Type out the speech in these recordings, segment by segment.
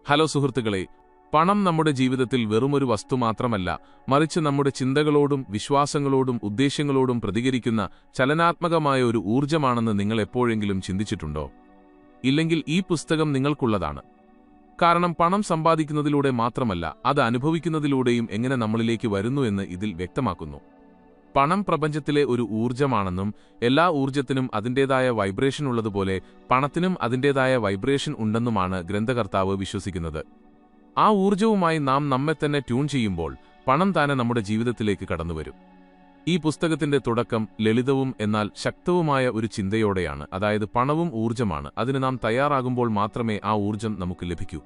Hello സുഹൃത്തുക്കളെ, പണം നമ്മുടെ ജീവിതത്തിൽ വെറുമൊരു വസ്തു മാത്രമല്ല, മറിച്ച് നമ്മുടെ ചിന്തകളോടും വിശ്വാസങ്ങളോടും ഉദ്ദേശ്യങ്ങളോടും പ്രതികരിക്കുന്ന ചലനാത്മകമായ ഒരു ഊർജ്ജമാണെന്ന് നിങ്ങൾ എപ്പോഴെങ്കിലും ചിന്തിച്ചിട്ടുണ്ടോ? ഇല്ലെങ്കിൽ ഈ പുസ്തകം നിങ്ങൾക്കുള്ളതാണ്. കാരണം പണം സമ്പാദിക്കുന്നതിലൂടെ മാത്രമല്ല, അത് അനുഭവിക്കുന്നതിലൂടെയും എങ്ങനെ നമ്മളിലേക്ക് വരുന്നു എന്ന് ഇതിൽ വ്യക്തമാക്കുന്നു. പണം പ്രപഞ്ചത്തിലെ ഒരു ഊർജ്ജമാണെന്നും എല്ലാ ഊർജ്ജത്തിനും അതിൻ്റേതായ വൈബ്രേഷൻ ഉള്ളതുപോലെ പണത്തിനും അതിൻ്റേതായ വൈബ്രേഷൻ ഉണ്ടെന്നുമാണ് ഗ്രന്ഥകർത്താവ് വിശ്വസിക്കുന്നത്. ആ ഊർജ്ജവുമായി നാം നമ്മെ തന്നെ ട്യൂൺ ചെയ്യുമ്പോൾ പണം താനെ നമ്മുടെ ജീവിതത്തിലേക്ക് കടന്നുവരും. ഈ പുസ്തകത്തിന്റെ തുടക്കം ലളിതവും എന്നാൽ ശക്തവുമായ ഒരു ചിന്തയോടെയാണ്. അതായത് പണവും ഊർജ്ജമാണ്, അതിന് നാം തയ്യാറാകുമ്പോൾ മാത്രമേ ആ ഊർജ്ജം നമുക്ക് ലഭിക്കൂ.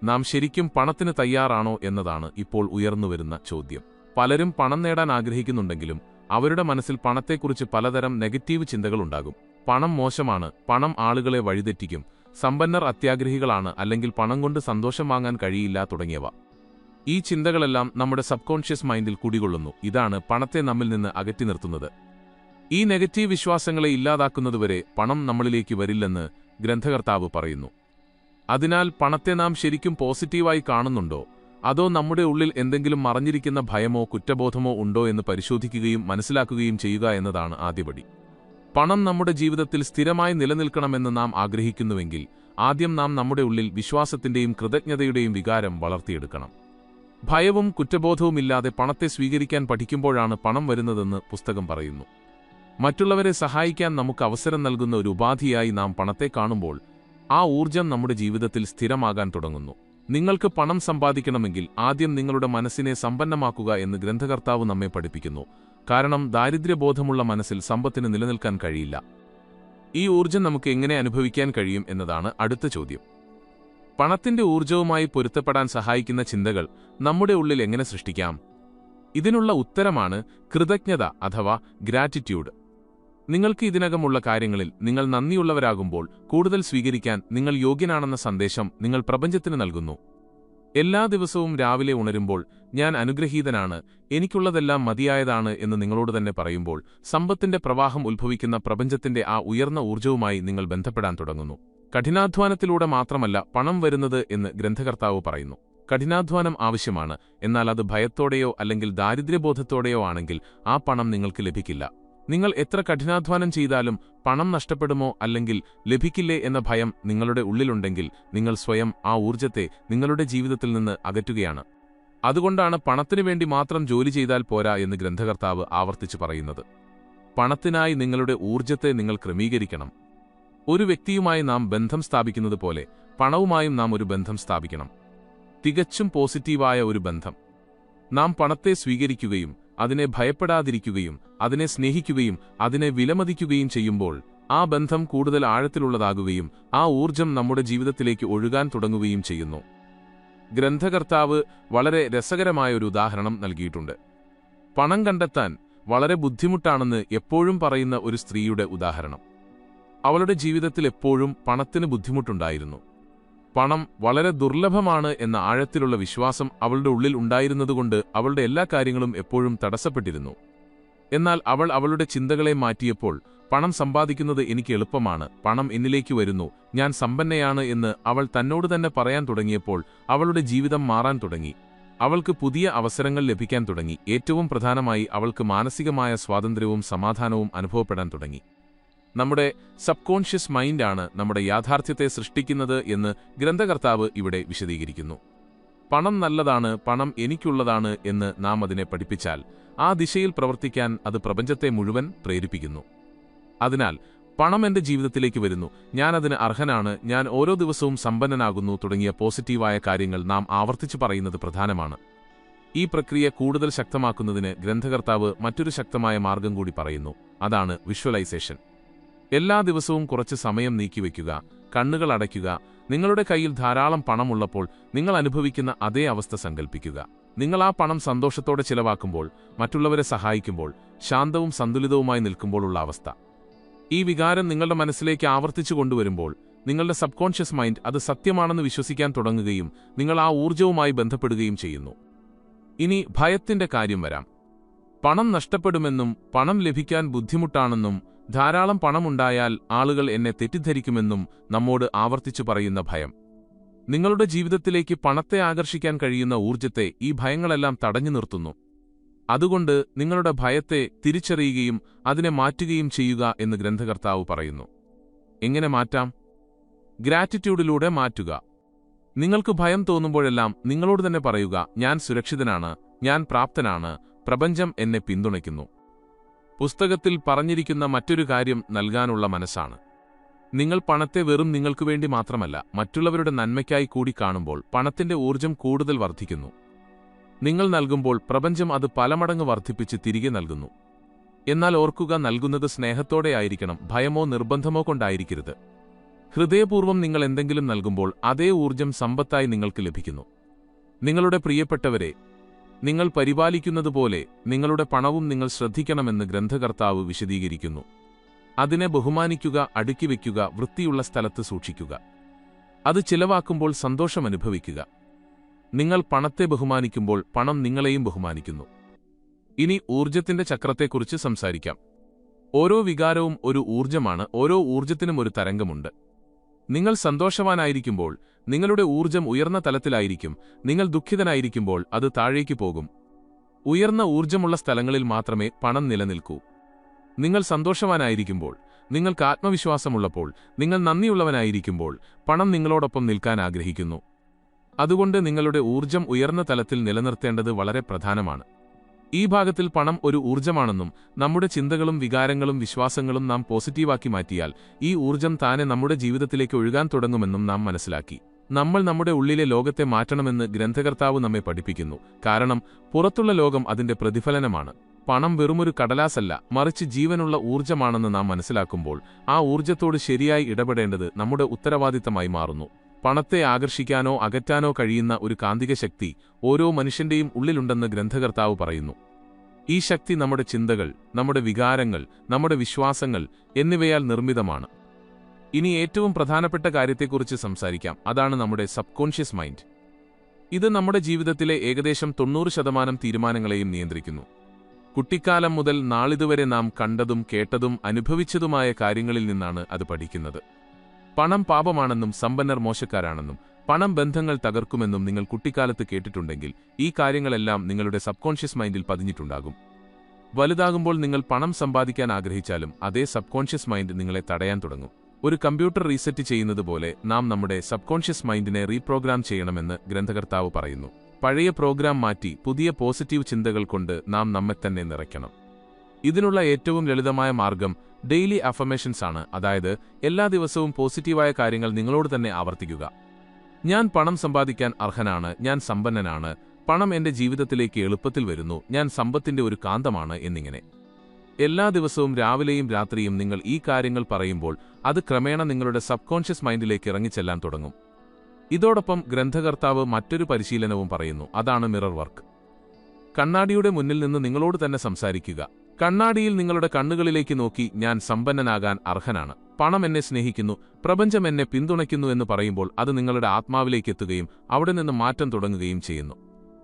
നാം ശരിക്കും പണത്തിന് തയ്യാറാണോ എന്നതാണ് ഇപ്പോൾ ഉയർന്നുവരുന്ന ചോദ്യം. പലരും പണം നേടാൻ ആഗ്രഹിക്കുന്നുണ്ടെങ്കിലും അവരുടെ മനസ്സിൽ പണത്തെക്കുറിച്ച് പലതരം നെഗറ്റീവ് ചിന്തകളുണ്ടാകും. പണം മോശമാണ്, പണം ആളുകളെ വഴിതെറ്റിക്കും, സമ്പന്നർ അത്യാഗ്രഹികളാണ്, അല്ലെങ്കിൽ പണം കൊണ്ട് സന്തോഷം വാങ്ങാൻ കഴിയില്ല തുടങ്ങിയവ. ഈ ചിന്തകളെല്ലാം നമ്മുടെ സബ്കോൺഷ്യസ് മൈൻഡിൽ കുടികൊള്ളുന്നു. ഇതാണ് പണത്തെ നമ്മിൽ നിന്ന് അകറ്റി നിർത്തുന്നത്. ഈ നെഗറ്റീവ് വിശ്വാസങ്ങളെ ഇല്ലാതാക്കുന്നതുവരെ പണം നമ്മളിലേക്ക് വരില്ലെന്ന് ഗ്രന്ഥകർത്താവ് പറയുന്നു. അതിനാൽ പണത്തെ നാം ശരിക്കും പോസിറ്റീവായി കാണുന്നുണ്ടോ, അതോ നമ്മുടെ ഉള്ളിൽ എന്തെങ്കിലും മറഞ്ഞിരിക്കുന്ന ഭയമോ കുറ്റബോധമോ ഉണ്ടോ എന്ന് പരിശോധിക്കുകയും മനസ്സിലാക്കുകയും ചെയ്യുക എന്നതാണ് ആദ്യപടി. പണം നമ്മുടെ ജീവിതത്തിൽ സ്ഥിരമായി നിലനിൽക്കണമെന്ന് നാം ആഗ്രഹിക്കുന്നുവെങ്കിൽ ആദ്യം നാം നമ്മുടെ ഉള്ളിൽ വിശ്വാസത്തിന്റെയും കൃതജ്ഞതയുടെയും വികാരം വളർത്തിയെടുക്കണം. ഭയവും കുറ്റബോധവുമില്ലാതെ പണത്തെ സ്വീകരിക്കാൻ പഠിക്കുമ്പോഴാണ് പണം വരുന്നതെന്ന് പുസ്തകം പറയുന്നു. മറ്റുള്ളവരെ സഹായിക്കാൻ നമുക്ക് അവസരം നൽകുന്ന ഒരു ഉപാധിയായി നാം പണത്തെ കാണുമ്പോൾ ആ ഊർജ്ജം നമ്മുടെ ജീവിതത്തിൽ സ്ഥിരമാകാൻ തുടങ്ങുന്നു. നിങ്ങൾക്ക് പണം സമ്പാദിക്കണമെങ്കിൽ ആദ്യം നിങ്ങളുടെ മനസ്സിനെ സമ്പന്നമാക്കുക എന്ന് ഗ്രന്ഥകർത്താവ് നമ്മെ പഠിപ്പിക്കുന്നു. കാരണം ദാരിദ്ര്യബോധമുള്ള മനസ്സിൽ സമ്പത്തിന് നിലനിൽക്കാൻ കഴിയില്ല. ഈ ഊർജ്ജം നമുക്ക് എങ്ങനെ അനുഭവിക്കാൻ കഴിയും എന്നതാണ് അടുത്ത ചോദ്യം. പണത്തിന്റെ ഊർജ്ജവുമായി പൊരുത്തപ്പെടാൻ സഹായിക്കുന്ന ചിന്തകൾ നമ്മുടെ ഉള്ളിൽ എങ്ങനെ സൃഷ്ടിക്കാം? ഇതിനുള്ള ഉത്തരമാണ് കൃതജ്ഞത അഥവാ ഗ്രാറ്റിറ്റ്യൂഡ്. നിങ്ങൾക്ക് ഇതിനകമുള്ള കാര്യങ്ങളിൽ നിങ്ങൾ നന്ദിയുള്ളവരാകുമ്പോൾ കൂടുതൽ സ്വീകരിക്കാൻ നിങ്ങൾ യോഗ്യനാണെന്ന സന്ദേശം നിങ്ങൾ പ്രപഞ്ചത്തിന് നൽകുന്നു. എല്ലാ ദിവസവും രാവിലെ ഉണരുമ്പോൾ ഞാൻ അനുഗ്രഹീതനാണ്, എനിക്കുള്ളതെല്ലാം മതിയായതാണ് എന്ന് നിങ്ങളോട് തന്നെ പറയുമ്പോൾ സമ്പത്തിന്റെ പ്രവാഹം ഉത്ഭവിക്കുന്ന പ്രപഞ്ചത്തിന്റെ ആ ഉയർന്ന ഊർജ്ജവുമായി നിങ്ങൾ ബന്ധപ്പെടാൻ തുടങ്ങുന്നു. കഠിനാധ്വാനത്തിലൂടെ മാത്രമല്ല പണം വരുന്നത് എന്ന് ഗ്രന്ഥകർത്താവ് പറയുന്നു. കഠിനാധ്വാനം ആവശ്യമാണ്, എന്നാൽ അത് ഭയത്തോടെയോ അല്ലെങ്കിൽ ദാരിദ്ര്യബോധത്തോടെയോ ആണെങ്കിൽ ആ പണം നിങ്ങൾക്ക് ലഭിക്കില്ല. നിങ്ങൾ എത്ര കഠിനാധ്വാനം ചെയ്താലും പണം നഷ്ടപ്പെടുമോ അല്ലെങ്കിൽ ലഭിക്കില്ലേ എന്ന ഭയം നിങ്ങളുടെ ഉള്ളിലുണ്ടെങ്കിൽ നിങ്ങൾ സ്വയം ആ ഊർജ്ജത്തെ നിങ്ങളുടെ ജീവിതത്തിൽ നിന്ന് അകറ്റുകയാണ്. അതുകൊണ്ടാണ് പണത്തിനു വേണ്ടി മാത്രം ജോലി ചെയ്താൽ പോരാ എന്ന് ഗ്രന്ഥകർത്താവ് ആവർത്തിച്ചു പറയുന്നത്. പണത്തിനായി നിങ്ങളുടെ ഊർജ്ജത്തെ നിങ്ങൾ ക്രമീകരിക്കണം. ഒരു വ്യക്തിയുമായി നാം ബന്ധം സ്ഥാപിക്കുന്നത് പോലെ പണവുമായും നാം ഒരു ബന്ധം സ്ഥാപിക്കണം. തികച്ചും പോസിറ്റീവായ ഒരു ബന്ധം. നാം പണത്തെ സ്വീകരിക്കുകയും അതിനെ ഭയപ്പെടാതിരിക്കുകയും അതിനെ സ്നേഹിക്കുകയും അതിനെ വിലമതിക്കുകയും ചെയ്യുമ്പോൾ ആ ബന്ധം കൂടുതൽ ആഴത്തിലുള്ളതാകുകയും ആ ഊർജ്ജം നമ്മുടെ ജീവിതത്തിലേക്ക് ഒഴുകാൻ തുടങ്ങുകയും ചെയ്യുന്നു. ഗ്രന്ഥകർത്താവ് വളരെ രസകരമായ ഒരു ഉദാഹരണം നൽകിയിട്ടുണ്ട്. പണം കണ്ടെത്താൻ വളരെ ബുദ്ധിമുട്ടാണെന്ന് എപ്പോഴും പറയുന്ന ഒരു സ്ത്രീയുടെ ഉദാഹരണം. അവളുടെ ജീവിതത്തിൽ എപ്പോഴും പണത്തിന് ബുദ്ധിമുട്ടുണ്ടായിരുന്നു. പണം വളരെ ദുർലഭമാണ് എന്ന ആഴത്തിലുള്ള വിശ്വാസം അവളുടെ ഉള്ളിൽ ഉണ്ടായിരുന്നതുകൊണ്ട് അവളുടെ എല്ലാ കാര്യങ്ങളും എപ്പോഴും തടസ്സപ്പെട്ടിരുന്നു. എന്നാൽ അവൾ അവളുടെ ചിന്തകളെ മാറ്റിയപ്പോൾ പണം സമ്പാദിക്കുന്നത് എനിക്ക് എളുപ്പമാണ്, പണം എന്നിലേക്ക് വരുന്നു, ഞാൻ സമ്പന്നയാണ് എന്ന് അവൾ തന്നോട് തന്നെ പറയാൻ തുടങ്ങിയപ്പോൾ അവളുടെ ജീവിതം മാറാൻ തുടങ്ങി. അവൾക്ക് പുതിയ അവസരങ്ങൾ ലഭിക്കാൻ തുടങ്ങി. ഏറ്റവും പ്രധാനമായി അവൾക്ക് മാനസികമായ സ്വാതന്ത്ര്യവും സമാധാനവും അനുഭവപ്പെടാൻ തുടങ്ങി. നമ്മുടെ സബ്കോൺഷ്യസ് മൈൻഡാണ് നമ്മുടെ യാഥാർത്ഥ്യത്തെ സൃഷ്ടിക്കുന്നത് എന്ന് ഗ്രന്ഥകർത്താവ് ഇവിടെ വിശദീകരിക്കുന്നു. പണം നല്ലതാണ്, പണം എനിക്കുള്ളതാണ് എന്ന് നാം അതിനെ പഠിപ്പിച്ചാൽ ആ ദിശയിൽ പ്രവർത്തിക്കാൻ അത് പ്രപഞ്ചത്തെ മുഴുവൻ പ്രേരിപ്പിക്കുന്നു. അതിനാൽ പണം എന്റെ ജീവിതത്തിലേക്ക് വരുന്നു, ഞാൻ അതിന് അർഹനാണ്, ഞാൻ ഓരോ ദിവസവും സമ്പന്നനാകുന്നു തുടങ്ങിയ പോസിറ്റീവായ കാര്യങ്ങൾ നാം ആവർത്തിച്ചു പറയുന്നത് പ്രധാനമാണ്. ഈ പ്രക്രിയ കൂടുതൽ ശക്തമാക്കുന്നതിന് ഗ്രന്ഥകർത്താവ് മറ്റൊരു ശക്തമായ മാർഗം കൂടി പറയുന്നു. അതാണ് വിഷ്വലൈസേഷൻ. എല്ലാ ദിവസവും കുറച്ച് സമയം നീക്കിവെക്കുക, കണ്ണുകൾ അടയ്ക്കുക. നിങ്ങളുടെ കയ്യിൽ ധാരാളം പണമുള്ളപ്പോൾ നിങ്ങൾ അനുഭവിക്കുന്ന അതേ അവസ്ഥ സങ്കൽപ്പിക്കുക. നിങ്ങൾ ആ പണം സന്തോഷത്തോടെ ചിലവാക്കുമ്പോൾ, മറ്റുള്ളവരെ സഹായിക്കുമ്പോൾ, ശാന്തവും സന്തുലിതവുമായി നിൽക്കുമ്പോഴുള്ള അവസ്ഥ. ഈ വികാരം നിങ്ങളുടെ മനസ്സിലേക്ക് ആവർത്തിച്ചു കൊണ്ടുവരുമ്പോൾ നിങ്ങളുടെ സബ്കോൺഷ്യസ് മൈൻഡ് അത് സത്യമാണെന്ന് വിശ്വസിക്കാൻ തുടങ്ങുകയും നിങ്ങൾ ആ ഊർജ്ജവുമായി ബന്ധപ്പെടുകയും ചെയ്യുന്നു. ഇനി ഭയത്തിന്റെ കാര്യം വരാം. പണം നഷ്ടപ്പെടുമെന്നും പണം ലഭിക്കാൻ ബുദ്ധിമുട്ടാണെന്നും ധാരാളം പണമുണ്ടായാൽ ആളുകൾ എന്നെ തെറ്റിദ്ധരിക്കുമെന്നും നമ്മോട് ആവർത്തിച്ചു പറയുന്ന ഭയം. നിങ്ങളുടെ ജീവിതത്തിലേക്ക് പണത്തെ ആകർഷിക്കാൻ കഴിയുന്ന ഊർജ്ജത്തെ ഈ ഭയങ്ങളെല്ലാം തടഞ്ഞു നിർത്തുന്നു. അതുകൊണ്ട് നിങ്ങളുടെ ഭയത്തെ തിരിച്ചറിയുകയും അതിനെ മാറ്റുകയും ചെയ്യുക എന്ന് ഗ്രന്ഥകർത്താവ് പറയുന്നു. എങ്ങനെ മാറ്റാം? ഗ്രാറ്റിറ്റ്യൂഡിലൂടെ മാറ്റുക. നിങ്ങൾക്ക് ഭയം തോന്നുമ്പോഴെല്ലാം നിങ്ങളോട് തന്നെ പറയുക, ഞാൻ സുരക്ഷിതനാണ്, ഞാൻ പ്രാപ്തനാണ്, പ്രപഞ്ചം എന്നെ പിന്തുണയ്ക്കുന്നു. പുസ്തകത്തിൽ പറഞ്ഞിരിക്കുന്ന മറ്റൊരു കാര്യം നൽകാനുള്ള മനസ്സാണ്. നിങ്ങൾ പണത്തെ വെറും നിങ്ങൾക്കു വേണ്ടി മാത്രമല്ല, മറ്റുള്ളവരുടെ നന്മയ്ക്കായി കൂടി കാണുമ്പോൾ പണത്തിന്റെ ഊർജ്ജം കൂടുതൽ വർദ്ധിക്കുന്നു. നിങ്ങൾ നൽകുമ്പോൾ പ്രപഞ്ചം അത് പല മടങ്ങ് വർദ്ധിപ്പിച്ച് തിരികെ നൽകുന്നു. എന്നാൽ ഓർക്കുക, നൽകുന്നത് സ്നേഹത്തോടെയായിരിക്കണം, ഭയമോ നിർബന്ധമോ കൊണ്ടായിരിക്കരുത്. ഹൃദയപൂർവ്വം നിങ്ങൾ എന്തെങ്കിലും നൽകുമ്പോൾ അതേ ഊർജ്ജം സമ്പത്തായി നിങ്ങൾക്ക് ലഭിക്കുന്നു. നിങ്ങളുടെ പ്രിയപ്പെട്ടവരെ നിങ്ങൾ പരിപാലിക്കുന്നതുപോലെ നിങ്ങളുടെ പണവും നിങ്ങൾ ശ്രദ്ധിക്കണമെന്ന് ഗ്രന്ഥകർത്താവ് വിശദീകരിക്കുന്നു. അതിനെ ബഹുമാനിക്കുക, അടുക്കിവെക്കുക, വൃത്തിയുള്ള സ്ഥലത്ത് സൂക്ഷിക്കുക. അത് ചിലവാക്കുമ്പോൾ സന്തോഷമനുഭവിക്കുക. നിങ്ങൾ പണത്തെ ബഹുമാനിക്കുമ്പോൾ പണം നിങ്ങളെയും ബഹുമാനിക്കുന്നു. ഇനി ഊർജ്ജത്തിന്റെ ചക്രത്തെക്കുറിച്ച് സംസാരിക്കാം. ഓരോ വികാരവും ഒരു ഊർജ്ജമാണ്. ഓരോ ഊർജ്ജത്തിനും ഒരു തരംഗമുണ്ട്. നിങ്ങൾ സന്തോഷവാനായിരിക്കുമ്പോൾ നിങ്ങളുടെ ഊർജ്ജം ഉയർന്ന തലത്തിലായിരിക്കും. നിങ്ങൾ ദുഃഖിതനായിരിക്കുമ്പോൾ അത് താഴേക്ക് പോകും. ഉയർന്ന ഊർജ്ജമുള്ള സ്ഥലങ്ങളിൽ മാത്രമേ പണം നിലനിൽക്കൂ. നിങ്ങൾ സന്തോഷവാനായിരിക്കുമ്പോൾ, നിങ്ങൾക്ക് ആത്മവിശ്വാസമുള്ളപ്പോൾ, നിങ്ങൾ നന്ദിയുള്ളവനായിരിക്കുമ്പോൾ പണം നിങ്ങളോടൊപ്പം നിൽക്കാൻ ആഗ്രഹിക്കുന്നു. അതുകൊണ്ട് നിങ്ങളുടെ ഊർജ്ജം ഉയർന്ന തലത്തിൽ നിലനിർത്തേണ്ടത് വളരെ പ്രധാനമാണ്. ഈ ഭാഗത്തിൽ പണം ഒരു ഊർജ്ജമാണെന്നും നമ്മുടെ ചിന്തകളും വികാരങ്ങളും വിശ്വാസങ്ങളും നാം പോസിറ്റീവാക്കി മാറ്റിയാൽ ഈ ഊർജ്ജം താനെ നമ്മുടെ ജീവിതത്തിലേക്ക് ഒഴുകാൻ തുടങ്ങുമെന്നും നാം മനസ്സിലാക്കി. നമ്മൾ നമ്മുടെ ഉള്ളിലെ ലോകത്തെ മാറ്റണമെന്ന് ഗ്രന്ഥകർത്താവ് നമ്മെ പഠിപ്പിക്കുന്നു. കാരണം പുറത്തുള്ള ലോകം അതിന്റെ പ്രതിഫലനമാണ്. പണം വെറുമൊരു കടലാസല്ല, മറിച്ച് ജീവനുള്ള ഊർജ്ജമാണെന്ന് നാം മനസ്സിലാക്കുമ്പോൾ ആ ഊർജ്ജത്തോട് ശരിയായി ഇടപെടേണ്ടത് നമ്മുടെ ഉത്തരവാദിത്തമായി മാറുന്നു. പണത്തെ ആകർഷിക്കാനോ അകറ്റാനോ കഴിയുന്ന ഒരു കാന്തിക ശക്തി ഓരോ മനുഷ്യന്റെയും ഉള്ളിലുണ്ടെന്ന് ഗ്രന്ഥകർത്താവ് പറയുന്നു. ഈ ശക്തി നമ്മുടെ ചിന്തകൾ, നമ്മുടെ വികാരങ്ങൾ, നമ്മുടെ വിശ്വാസങ്ങൾ എന്നിവയാൽ നിർമ്മിതമാണ്. ഇനി ഏറ്റവും പ്രധാനപ്പെട്ട കാര്യത്തെക്കുറിച്ച് സംസാരിക്കാം. അതാണ് നമ്മുടെ സബ്കോൺഷ്യസ് മൈൻഡ്. ഇത് നമ്മുടെ ജീവിതത്തിലെ ഏകദേശം 90% തീരുമാനങ്ങളെയും നിയന്ത്രിക്കുന്നു. കുട്ടിക്കാലം മുതൽ നാളിതുവരെ നാം കണ്ടതും കേട്ടതും അനുഭവിച്ചതുമായ കാര്യങ്ങളിൽ നിന്നാണ് അത് പഠിക്കുന്നത്. പണം പാപമാണെന്നും സമ്പന്നർ മോശക്കാരാണെന്നും പണം ബന്ധങ്ങൾ തകർക്കുമെന്നും നിങ്ങൾ കുട്ടിക്കാലത്ത് കേട്ടിട്ടുണ്ടെങ്കിൽ ഈ കാര്യങ്ങളെല്ലാം നിങ്ങളുടെ സബ്കോൺഷ്യസ് മൈൻഡിൽ പതിഞ്ഞിട്ടുണ്ടാകും. വലുതാകുമ്പോൾ നിങ്ങൾ പണം സമ്പാദിക്കാൻ ആഗ്രഹിച്ചാലും അതേ സബ്കോൺഷ്യസ് മൈൻഡ് നിങ്ങളെ തടയാൻ തുടങ്ങും. ഒരു കമ്പ്യൂട്ടർ റീസെറ്റ് ചെയ്യുന്നത് പോലെ നാം നമ്മുടെ സബ്കോൺഷ്യസ് മൈൻഡിനെ റീപ്രോഗ്രാം ചെയ്യണമെന്ന് ഗ്രന്ഥകർത്താവ് പറയുന്നു. പഴയ പ്രോഗ്രാം മാറ്റി പുതിയ പോസിറ്റീവ് ചിന്തകൾ കൊണ്ട് നാം നമ്മെത്തന്നെ നിറയ്ക്കണം. ഇതിനുള്ള ഏറ്റവും ലളിതമായ മാർഗം ഡെയിലി അഫർമേഷൻസ് ആണ്. അതായത് എല്ലാ ദിവസവും പോസിറ്റീവായ കാര്യങ്ങൾ നിങ്ങളോട് തന്നെ ആവർത്തിക്കുക. ഞാൻ പണം സമ്പാദിക്കാൻ അർഹനാണ്, ഞാൻ സമ്പന്നനാണ്, പണം എന്റെ ജീവിതത്തിലേക്ക് എളുപ്പത്തിൽ വരുന്നു, ഞാൻ സമ്പത്തിന്റെ ഒരു കാന്തമാണ് എന്നിങ്ങനെ. എല്ലാ ദിവസവും രാവിലെയും രാത്രിയും നിങ്ങൾ ഈ കാര്യങ്ങൾ പറയുമ്പോൾ അത് ക്രമേണ നിങ്ങളുടെ സബ്കോൺഷ്യസ് മൈൻഡിലേക്ക് ഇറങ്ങിച്ചെല്ലാൻ തുടങ്ങും. ഇതോടൊപ്പം ഗ്രന്ഥകർത്താവ് മറ്റൊരു പരിശീലനവും പറയുന്നു. അതാണ് മിറർ വർക്ക്. കണ്ണാടിയുടെ മുന്നിൽ നിന്ന് നിങ്ങളോട് തന്നെ സംസാരിക്കുക. കണ്ണാടിയിൽ നിങ്ങളുടെ കണ്ണുകളിലേക്ക് നോക്കി ഞാൻ സമ്പന്നനാകാൻ അർഹനാണ്, പണം എന്നെ സ്നേഹിക്കുന്നു, പ്രപഞ്ചം എന്നെ പിന്തുണയ്ക്കുന്നു എന്ന് പറയുമ്പോൾ അത് നിങ്ങളുടെ ആത്മാവിലേക്ക് എത്തുകയും അവിടെ നിന്ന് മാറ്റം തുടങ്ങുകയും ചെയ്യുന്നു.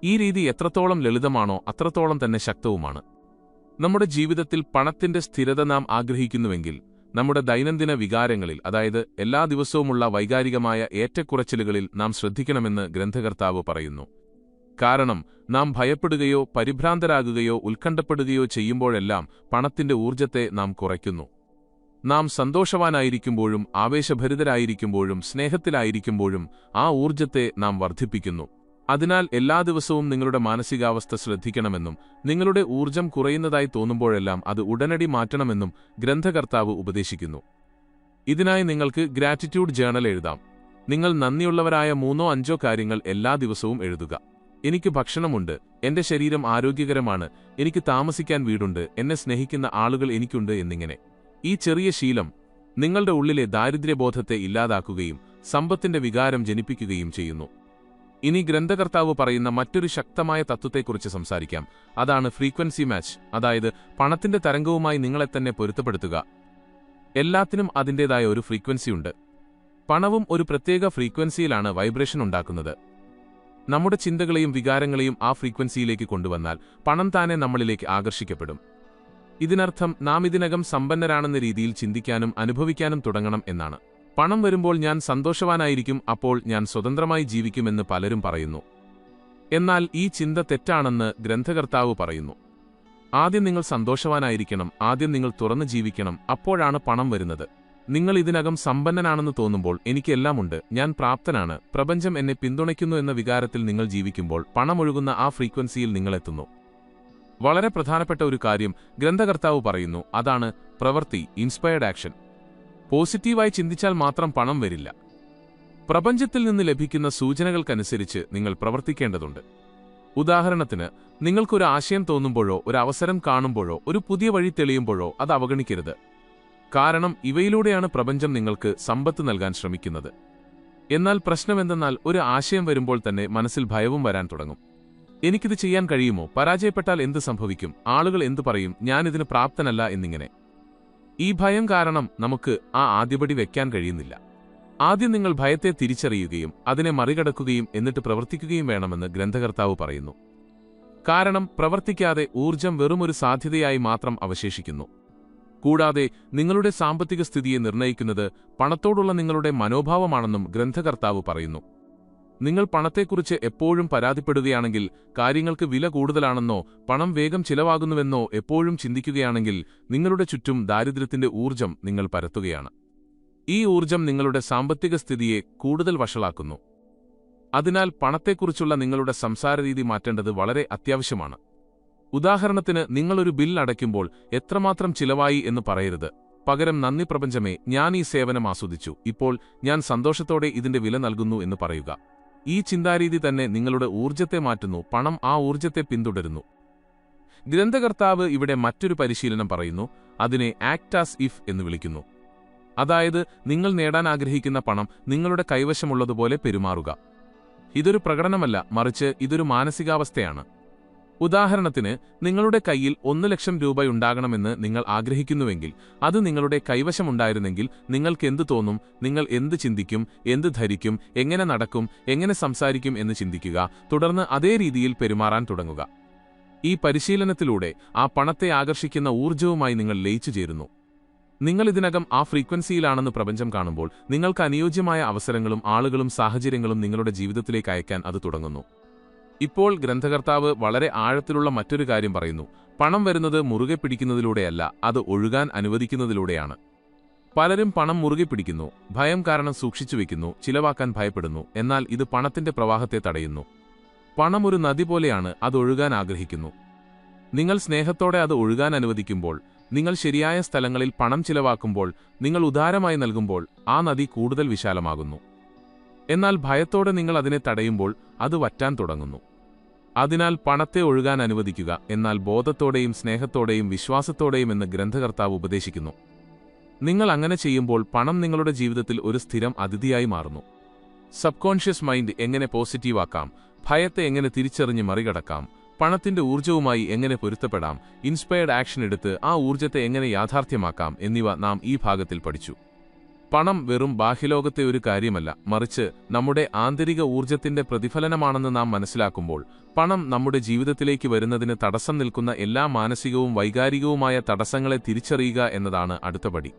ഈ രീതി എത്രത്തോളം ലളിതമാണോ അത്രത്തോളം തന്നെ ശക്തവുമാണ്. നമ്മുടെ ജീവിതത്തിൽ പണത്തിന്റെ സ്ഥിരത നാം ആഗ്രഹിക്കുന്നുവെങ്കിൽ നമ്മുടെ ദൈനംദിന വികാരങ്ങളിൽ, അതായത് എല്ലാ ദിവസവുമുള്ള വൈകാരികമായ ഏറ്റക്കുറച്ചിലുകളിൽ നാം ശ്രദ്ധിക്കണമെന്ന് ഗ്രന്ഥകർത്താവ് പറയുന്നു. കാരണം നാം ഭയപ്പെടുകയോ പരിഭ്രാന്തരാകുകയോ ഉത്കണ്ഠപ്പെടുകയോ ചെയ്യുമ്പോഴെല്ലാം പണത്തിന്റെ ഊർജ്ജത്തെ നാം കുറയ്ക്കുന്നു. നാം സന്തോഷവാനായിരിക്കുമ്പോഴും ആവേശഭരിതരായിരിക്കുമ്പോഴും സ്നേഹത്തിലായിരിക്കുമ്പോഴും ആ ഊർജ്ജത്തെ നാം വർദ്ധിപ്പിക്കുന്നു. അതിനാൽ എല്ലാ ദിവസവും നിങ്ങളുടെ മാനസികാവസ്ഥ ശ്രദ്ധിക്കണമെന്നും നിങ്ങളുടെ ഊർജ്ജം കുറയുന്നതായി തോന്നുമ്പോഴെല്ലാം അത് ഉടനടി മാറ്റണമെന്നും ഗ്രന്ഥകർത്താവ് ഉപദേശിക്കുന്നു. ഇതിനായി നിങ്ങൾക്ക് ഗ്രാറ്റിറ്റ്യൂഡ് ജേണൽ എഴുതാം. നിങ്ങൾ നന്ദിയുള്ളവരായ 3-5 കാര്യങ്ങൾ എല്ലാ ദിവസവും എഴുതുക. എനിക്ക് ഭക്ഷണമുണ്ട്, എന്റെ ശരീരം ആരോഗ്യകരമാണ്, എനിക്ക് താമസിക്കാൻ വീടുണ്ട്, എന്നെ സ്നേഹിക്കുന്ന ആളുകൾ എനിക്കുണ്ട് എന്നിങ്ങനെ. ഈ ചെറിയ ശീലം നിങ്ങളുടെ ഉള്ളിലെ ദാരിദ്ര്യബോധത്തെ ഇല്ലാതാക്കുകയും സമ്പത്തിന്റെ വികാരം ജനിപ്പിക്കുകയും ചെയ്യുന്നു. ഇനി ഗ്രന്ഥകർത്താവ് പറയുന്ന മറ്റൊരു ശക്തമായ തത്വത്തെക്കുറിച്ച് സംസാരിക്കാം. അതാണ് ഫ്രീക്വൻസി മാച്ച്. അതായത് പണത്തിന്റെ തരംഗവുമായി നിങ്ങളെ തന്നെ പൊരുത്തപ്പെടുത്തുക. എല്ലാത്തിനും അതിൻ്റെതായ ഒരു ഫ്രീക്വൻസിയുണ്ട്. പണവും ഒരു പ്രത്യേക ഫ്രീക്വൻസിയിലാണ് വൈബ്രേഷൻ ഉണ്ടാക്കുന്നത്. നമ്മുടെ ചിന്തകളെയും വികാരങ്ങളെയും ആ ഫ്രീക്വൻസിയിലേക്ക് കൊണ്ടുവന്നാൽ പണം താനെ നമ്മളിലേക്ക് ആകർഷിക്കപ്പെടും. ഇതിനർത്ഥം നാം ഇതിനകം സമ്പന്നരാണെന്ന രീതിയിൽ ചിന്തിക്കാനും അനുഭവിക്കാനും തുടങ്ങണം എന്നാണ്. പണം വരുമ്പോൾ ഞാൻ സന്തോഷവാനായിരിക്കും, അപ്പോൾ ഞാൻ സ്വതന്ത്രമായി ജീവിക്കുമെന്ന് പലരും പറയുന്നു. എന്നാൽ ഈ ചിന്ത തെറ്റാണെന്ന് ഗ്രന്ഥകർത്താവ് പറയുന്നു. ആദ്യം നിങ്ങൾ സന്തോഷവാനായിരിക്കണം, ആദ്യം നിങ്ങൾ തുറന്നു ജീവിക്കണം, അപ്പോഴാണ് പണം വരുന്നത്. നിങ്ങൾ ഇതിനകം സമ്പന്നനാണെന്ന് തോന്നുമ്പോൾ എനിക്ക് എല്ലാമുണ്ട്, ഞാൻ പ്രാപ്തനാണ്, പ്രപഞ്ചം എന്നെ പിന്തുണയ്ക്കുന്നു എന്ന വികാരത്തിൽ നിങ്ങൾ ജീവിക്കുമ്പോൾ പണമൊഴുകുന്ന ആ ഫ്രീക്വൻസിയിൽ നിങ്ങളെത്തുന്നു. വളരെ പ്രധാനപ്പെട്ട ഒരു കാര്യം ഗ്രന്ഥകർത്താവ് പറയുന്നു, അതാണ് പ്രവൃത്തി, ഇൻസ്പയർഡ് ആക്ഷൻ. പോസിറ്റീവായി ചിന്തിച്ചാൽ മാത്രം പണം വരില്ല. പ്രപഞ്ചത്തിൽ നിന്ന് ലഭിക്കുന്ന സൂചനകൾക്കനുസരിച്ച് നിങ്ങൾ പ്രവർത്തിക്കേണ്ടതുണ്ട്. ഉദാഹരണത്തിന്, നിങ്ങൾക്കൊരു ആശയം തോന്നുമ്പോഴോ ഒരു അവസരം കാണുമ്പോഴോ ഒരു പുതിയ വഴി തെളിയുമ്പോഴോ അത് അവഗണിക്കരുത്. കാരണം ഇവയിലൂടെയാണ് പ്രപഞ്ചം നിങ്ങൾക്ക് സമ്പത്ത് നൽകാൻ ശ്രമിക്കുന്നത്. എന്നാൽ പ്രശ്നമെന്തെന്നാൽ ഒരു ആശയം വരുമ്പോൾ തന്നെ മനസ്സിൽ ഭയവും വരാൻ തുടങ്ങും. എനിക്കിത് ചെയ്യാൻ കഴിയുമോ, പരാജയപ്പെട്ടാൽ എന്ത് സംഭവിക്കും, ആളുകൾ എന്തു പറയും, ഞാനിതിന് പ്രാപ്തനല്ല എന്നിങ്ങനെ. ഈ ഭയം കാരണം നമുക്ക് ആ ആദ്യപടി വെക്കാൻ കഴിയുന്നില്ല. ആദ്യം നിങ്ങൾ ഭയത്തെ തിരിച്ചറിയുകയും അതിനെ മറികടക്കുകയും എന്നിട്ട് പ്രവർത്തിക്കുകയും വേണമെന്ന് ഗ്രന്ഥകർത്താവ് പറയുന്നു. കാരണം പ്രവർത്തിക്കാതെ ഊർജം വെറുമൊരു സാധ്യതയായി മാത്രം അവശേഷിക്കുന്നു. കൂടാതെ നിങ്ങളുടെ സാമ്പത്തിക സ്ഥിതിയെ നിർണ്ണയിക്കുന്നത് പണത്തോടുള്ള നിങ്ങളുടെ മനോഭാവമാണെന്നും ഗ്രന്ഥകർത്താവ് പറയുന്നു. നിങ്ങൾ പണത്തെക്കുറിച്ച് എപ്പോഴും പരാതിപ്പെടുകയാണെങ്കിൽ, കാര്യങ്ങൾക്ക് വില കൂടുതലാണെന്നോ പണം വേഗം ചിലവാകുന്നുവെന്നോ എപ്പോഴും ചിന്തിക്കുകയാണെങ്കിൽ, നിങ്ങളുടെ ചുറ്റും ദാരിദ്ര്യത്തിന്റെ ഊർജം നിങ്ങൾ പരത്തുകയാണ്. ഈ ഊർജം നിങ്ങളുടെ സാമ്പത്തിക സ്ഥിതിയെ കൂടുതൽ വഷളാക്കുന്നു. അതിനാൽ പണത്തെക്കുറിച്ചുള്ള നിങ്ങളുടെ സംസാരരീതി മാറ്റേണ്ടത് വളരെ അത്യാവശ്യമാണ്. ഉദാഹരണത്തിന്, നിങ്ങളൊരു ബിൽ അടയ്ക്കുമ്പോൾ എത്രമാത്രം ചിലവായി എന്ന് പറയരുത്. പകരം, നന്ദി പ്രപഞ്ചമേ, ഞാൻ ഈ സേവനം ആസ്വദിച്ചു, ഇപ്പോൾ ഞാൻ സന്തോഷത്തോടെ ഇതിന്റെ വില നൽകുന്നു എന്ന് പറയുക. ഈ ചിന്താരീതി തന്നെ നിങ്ങളുടെ ഊർജത്തെ മാറ്റുന്നു, പണം ആ ഊർജത്തെ പിന്തുടരുന്നു. ഗ്രന്ഥകർത്താവ് ഇവിടെ മറ്റൊരു പരിശീലനം പറയുന്നു, അതിനെ ആക്ട് ആസ് ഇഫ് എന്ന് വിളിക്കുന്നു. അതായത്, നിങ്ങൾ നേടാൻ ആഗ്രഹിക്കുന്ന പണം നിങ്ങളുടെ കൈവശമുള്ളതുപോലെ പെരുമാറുക. ഇതൊരു പ്രകടനമല്ല, മറിച്ച് ഇതൊരു മാനസികാവസ്ഥയാണ്. ഉദാഹരണത്തിന്, നിങ്ങളുടെ കയ്യിൽ 1 ലക്ഷം രൂപയുണ്ടാകണമെന്ന് നിങ്ങൾ ആഗ്രഹിക്കുന്നുവെങ്കിൽ, അത് നിങ്ങളുടെ കൈവശമുണ്ടായിരുന്നെങ്കിൽ നിങ്ങൾക്ക് എന്ത് തോന്നും, നിങ്ങൾ എന്ത് ചിന്തിക്കും, എന്ത് ധരിക്കും, എങ്ങനെ നടക്കും, എങ്ങനെ സംസാരിക്കും എന്ന് ചിന്തിക്കുക, തുടർന്ന് അതേ രീതിയിൽ പെരുമാറാൻ തുടങ്ങുക. ഈ പരിശീലനത്തിലൂടെ ആ പണത്തെ ആകർഷിക്കുന്ന ഊർജവുമായി നിങ്ങൾ ലയിച്ചു ചേരുന്നു. നിങ്ങൾ ഇതിനകം ആ ഫ്രീക്വൻസിയിലാണെന്ന് പ്രപഞ്ചം കാണുമ്പോൾ, നിങ്ങൾക്ക് അനുയോജ്യമായ അവസരങ്ങളും ആളുകളും സാഹചര്യങ്ങളും നിങ്ങളുടെ ജീവിതത്തിലേക്ക് അയക്കാൻ അത് തുടങ്ങുന്നു. ഇപ്പോൾ ഗ്രന്ഥകർത്താവ് വളരെ ആഴത്തിലുള്ള മറ്റൊരു കാര്യം പറയുന്നു. പണം വരുന്നത് മുറുകെ പിടിക്കുന്നതിലൂടെയല്ല, അത് ഒഴുകാൻ അനുവദിക്കുന്നതിലൂടെയാണ്. പലരും പണം മുറുകെ പിടിക്കുന്നു, ഭയം കാരണം സൂക്ഷിച്ചുവെക്കുന്നു, ചിലവാക്കാൻ ഭയപ്പെടുന്നു. എന്നാൽ ഇത് പണത്തിന്റെ പ്രവാഹത്തെ തടയുന്നു. പണം ഒരു നദി പോലെയാണ്, അത് ഒഴുകാൻ ആഗ്രഹിക്കുന്നു. നിങ്ങൾ സ്നേഹത്തോടെ അത് ഒഴുകാൻ അനുവദിക്കുമ്പോൾ, നിങ്ങൾ ശരിയായ സ്ഥലങ്ങളിൽ പണം ചിലവാക്കുമ്പോൾ, നിങ്ങൾ ഉദാരമായി നൽകുമ്പോൾ, ആ നദി കൂടുതൽ വിശാലമാകുന്നു. എന്നാൽ ഭയത്തോടെ നിങ്ങൾ അതിനെ തടയുമ്പോൾ അത് വറ്റാൻ തുടങ്ങുന്നു. അതിനാൽ പണത്തെ ഒഴുകാൻ അനുവദിക്കുക, എന്നാൽ ബോധത്തോടെയും സ്നേഹത്തോടെയും വിശ്വാസത്തോടെയും എന്ന് ഗ്രന്ഥകർത്താവ് ഉപദേശിക്കുന്നു. നിങ്ങൾ അങ്ങനെ ചെയ്യുമ്പോൾ പണം നിങ്ങളുടെ ജീവിതത്തിൽ ഒരു സ്ഥിരം അതിഥിയായി മാറുന്നു. സബ്കോൺഷ്യസ് മൈൻഡ് എങ്ങനെ പോസിറ്റീവാക്കാം, ഭയത്തെ എങ്ങനെ തിരിച്ചറിഞ്ഞ് മറികടക്കാം, പണത്തിന്റെ ഊർജവുമായി എങ്ങനെ പൊരുത്തപ്പെടാം, ഇൻസ്പയർഡ് ആക്ഷൻ എടുത്ത് ആ ഊർജത്തെ എങ്ങനെ യാഥാർത്ഥ്യമാക്കാം എന്നിവ നാം ഈ ഭാഗത്തിൽ പഠിച്ചു. പണം വെറും ബാഹ്യലോകത്തെ ഒരു കാര്യമല്ല, മറിച്ച് നമ്മുടെ ആന്തരിക ഊർജത്തിന്റെ പ്രതിഫലനമാണെന്ന് നാം മനസ്സിലാക്കുമ്പോൾ, പണം നമ്മുടെ ജീവിതത്തിലേക്ക് വരുന്നതിന് തടസ്സം നിൽക്കുന്ന എല്ലാ മാനസികവും വൈകാരികവുമായ തടസ്സങ്ങളെ തിരിച്ചറിയുക എന്നതാണ് അടുത്ത പടി.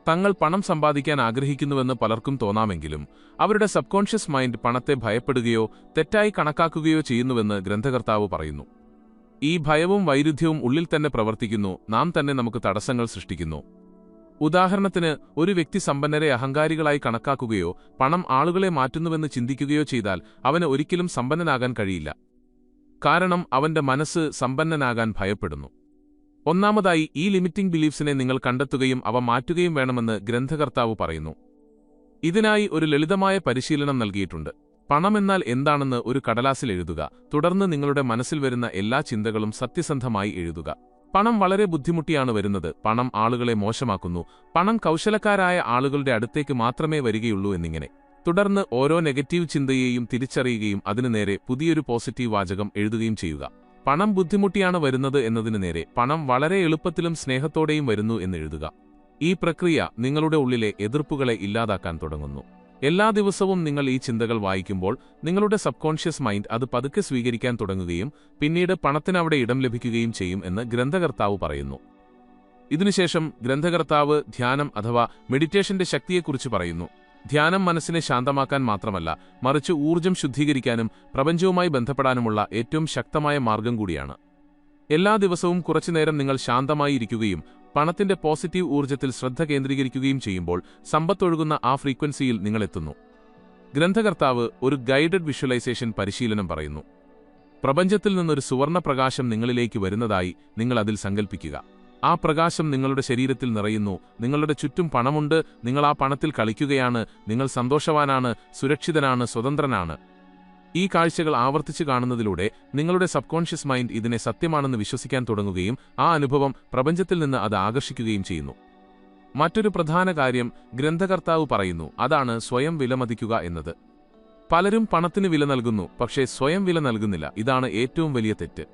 തങ്ങൾ പണം സമ്പാദിക്കാൻ ആഗ്രഹിക്കുന്നുവെന്ന് പലർക്കും തോന്നാമെങ്കിലും, അവരുടെ സബ്കോൺഷ്യസ് മൈൻഡ് പണത്തെ ഭയപ്പെടുകയോ തെറ്റായി കണക്കാക്കുകയോ ചെയ്യുന്നുവെന്ന് ഗ്രന്ഥകർത്താവ് പറയുന്നു. ഈ ഭയവും വൈരുദ്ധ്യവും ഉള്ളിൽ തന്നെ പ്രവർത്തിക്കുന്നു, നാം തന്നെ നമുക്ക് തടസ്സങ്ങൾ സൃഷ്ടിക്കുന്നു. ഉദാഹരണത്തിന്, ഒരു വ്യക്തി സമ്പന്നരെ അഹങ്കാരികളായി കണക്കാക്കുകയോ പണം ആളുകളെ മാറ്റുന്നുവെന്ന് ചിന്തിക്കുകയോ ചെയ്താൽ അവന് ഒരിക്കലും സമ്പന്നനാകാൻ കഴിയില്ല. കാരണം അവന്റെ മനസ്സ് സമ്പന്നനാകാൻ ഭയപ്പെടുന്നു. ഒന്നാമതായി, ഈ ലിമിറ്റിംഗ് ബിലീഫ്സിനെ നിങ്ങൾ കണ്ടെത്തുകയും അവ മാറ്റുകയും വേണമെന്ന് ഗ്രന്ഥകർത്താവ് പറയുന്നു. ഇതിനായി ഒരു ലളിതമായ പരിശീലനം നൽകിയിട്ടുണ്ട്. പണമെന്നാൽ എന്താണെന്ന് ഒരു കടലാസിൽ എഴുതുക, തുടർന്ന് നിങ്ങളുടെ മനസ്സിൽ വരുന്ന എല്ലാ ചിന്തകളും സത്യസന്ധമായി എഴുതുക. പണം വളരെ ബുദ്ധിമുട്ടിയാണ് വരുന്നത്, പണം ആളുകളെ മോശമാക്കുന്നു, പണം കൗശലക്കാരായ ആളുകളുടെ അടുത്തേക്ക് മാത്രമേ വരികയുള്ളൂ എന്നിങ്ങനെ. തുടർന്ന് ഓരോ നെഗറ്റീവ് ചിന്തയെയും തിരിച്ചറിയുകയും അതിനു നേരെ പുതിയൊരു പോസിറ്റീവ് വാചകം എഴുതുകയും ചെയ്യുക. പണം ബുദ്ധിമുട്ടിയാണ് വരുന്നത് എന്നതിനു നേരെ പണം വളരെ എളുപ്പത്തിലും സ്നേഹത്തോടെയും വരുന്നു എന്ന് എഴുതുക. ഈ പ്രക്രിയ നിങ്ങളുടെ ഉള്ളിലെ എതിർപ്പുകളെ ഇല്ലാതാക്കാൻ തുടങ്ങുന്നു. എല്ലാ ദിവസവും നിങ്ങൾ ഈ ചിന്തകൾ വായിക്കുമ്പോൾ നിങ്ങളുടെ സബ്കോൺഷ്യസ് മൈൻഡ് അത് പതുക്കെ സ്വീകരിക്കാൻ തുടങ്ങുകയും പിന്നീട് പണത്തിന് അവിടെ ഇടം ലഭിക്കുകയും ചെയ്യും എന്ന് ഗ്രന്ഥകർത്താവ് പറയുന്നു. ഇതിനുശേഷം ഗ്രന്ഥകർത്താവ് ധ്യാനം അഥവാ മെഡിറ്റേഷന്റെ ശക്തിയെക്കുറിച്ച് പറയുന്നു. ധ്യാനം മനസ്സിനെ ശാന്തമാക്കാൻ മാത്രമല്ല, മറിച്ച് ഊർജ്ജം ശുദ്ധീകരിക്കാനും പ്രപഞ്ചവുമായി ബന്ധപ്പെടാനുമുള്ള ഏറ്റവും ശക്തമായ മാർഗം കൂടിയാണ്. എല്ലാ ദിവസവും കുറച്ചുനേരം നിങ്ങൾ ശാന്തമായി ഇരിക്കുകയും പണത്തിന്റെ പോസിറ്റീവ് ഊർജ്ജത്തിൽ ശ്രദ്ധ കേന്ദ്രീകരിക്കുകയും ചെയ്യുമ്പോൾ സമ്പത്തൊഴുകുന്ന ആ ഫ്രീക്വൻസിയിൽ നിങ്ങളെത്തുന്നു. ഗ്രന്ഥകർത്താവ് ഒരു ഗൈഡഡ് വിഷ്വലൈസേഷൻ പരിശീലനം പറയുന്നു. പ്രപഞ്ചത്തിൽ നിന്നൊരു സുവർണ പ്രകാശം നിങ്ങളിലേക്ക് വരുന്നതായി നിങ്ങൾ അതിൽ സങ്കൽപ്പിക്കുക. ആ പ്രകാശം നിങ്ങളുടെ ശരീരത്തിൽ നിറയുന്നു. നിങ്ങളുടെ ചുറ്റും പണമുണ്ട്. നിങ്ങൾ ആ പണത്തിൽ കളിക്കുകയാണ്. നിങ്ങൾ സന്തോഷവാനാണ്, സുരക്ഷിതനാണ്, സ്വതന്ത്രനാണ്. ഈ കാഴ്ചകൾ ആവർത്തിച്ചു കാണുന്നതിലൂടെ നിങ്ങളുടെ സബ്കോൺഷ്യസ് മൈൻഡ് ഇതിനെ സത്യമാണെന്ന് വിശ്വസിക്കാൻ തുടങ്ങുകയും ആ അനുഭവം പ്രപഞ്ചത്തിൽ നിന്ന് അത് ആകർഷിക്കുകയും ചെയ്യുന്നു. മറ്റൊരു പ്രധാന കാര്യം ഗ്രന്ഥകർത്താവ് പറയുന്നു, അതാണ് സ്വയം വിലമതിക്കുക എന്നത്. പലരും പണത്തിന് വില നൽകുന്നു, പക്ഷേ സ്വയം വില നൽകുന്നില്ല. ഇതാണ് ഏറ്റവും വലിയ തെറ്റ്.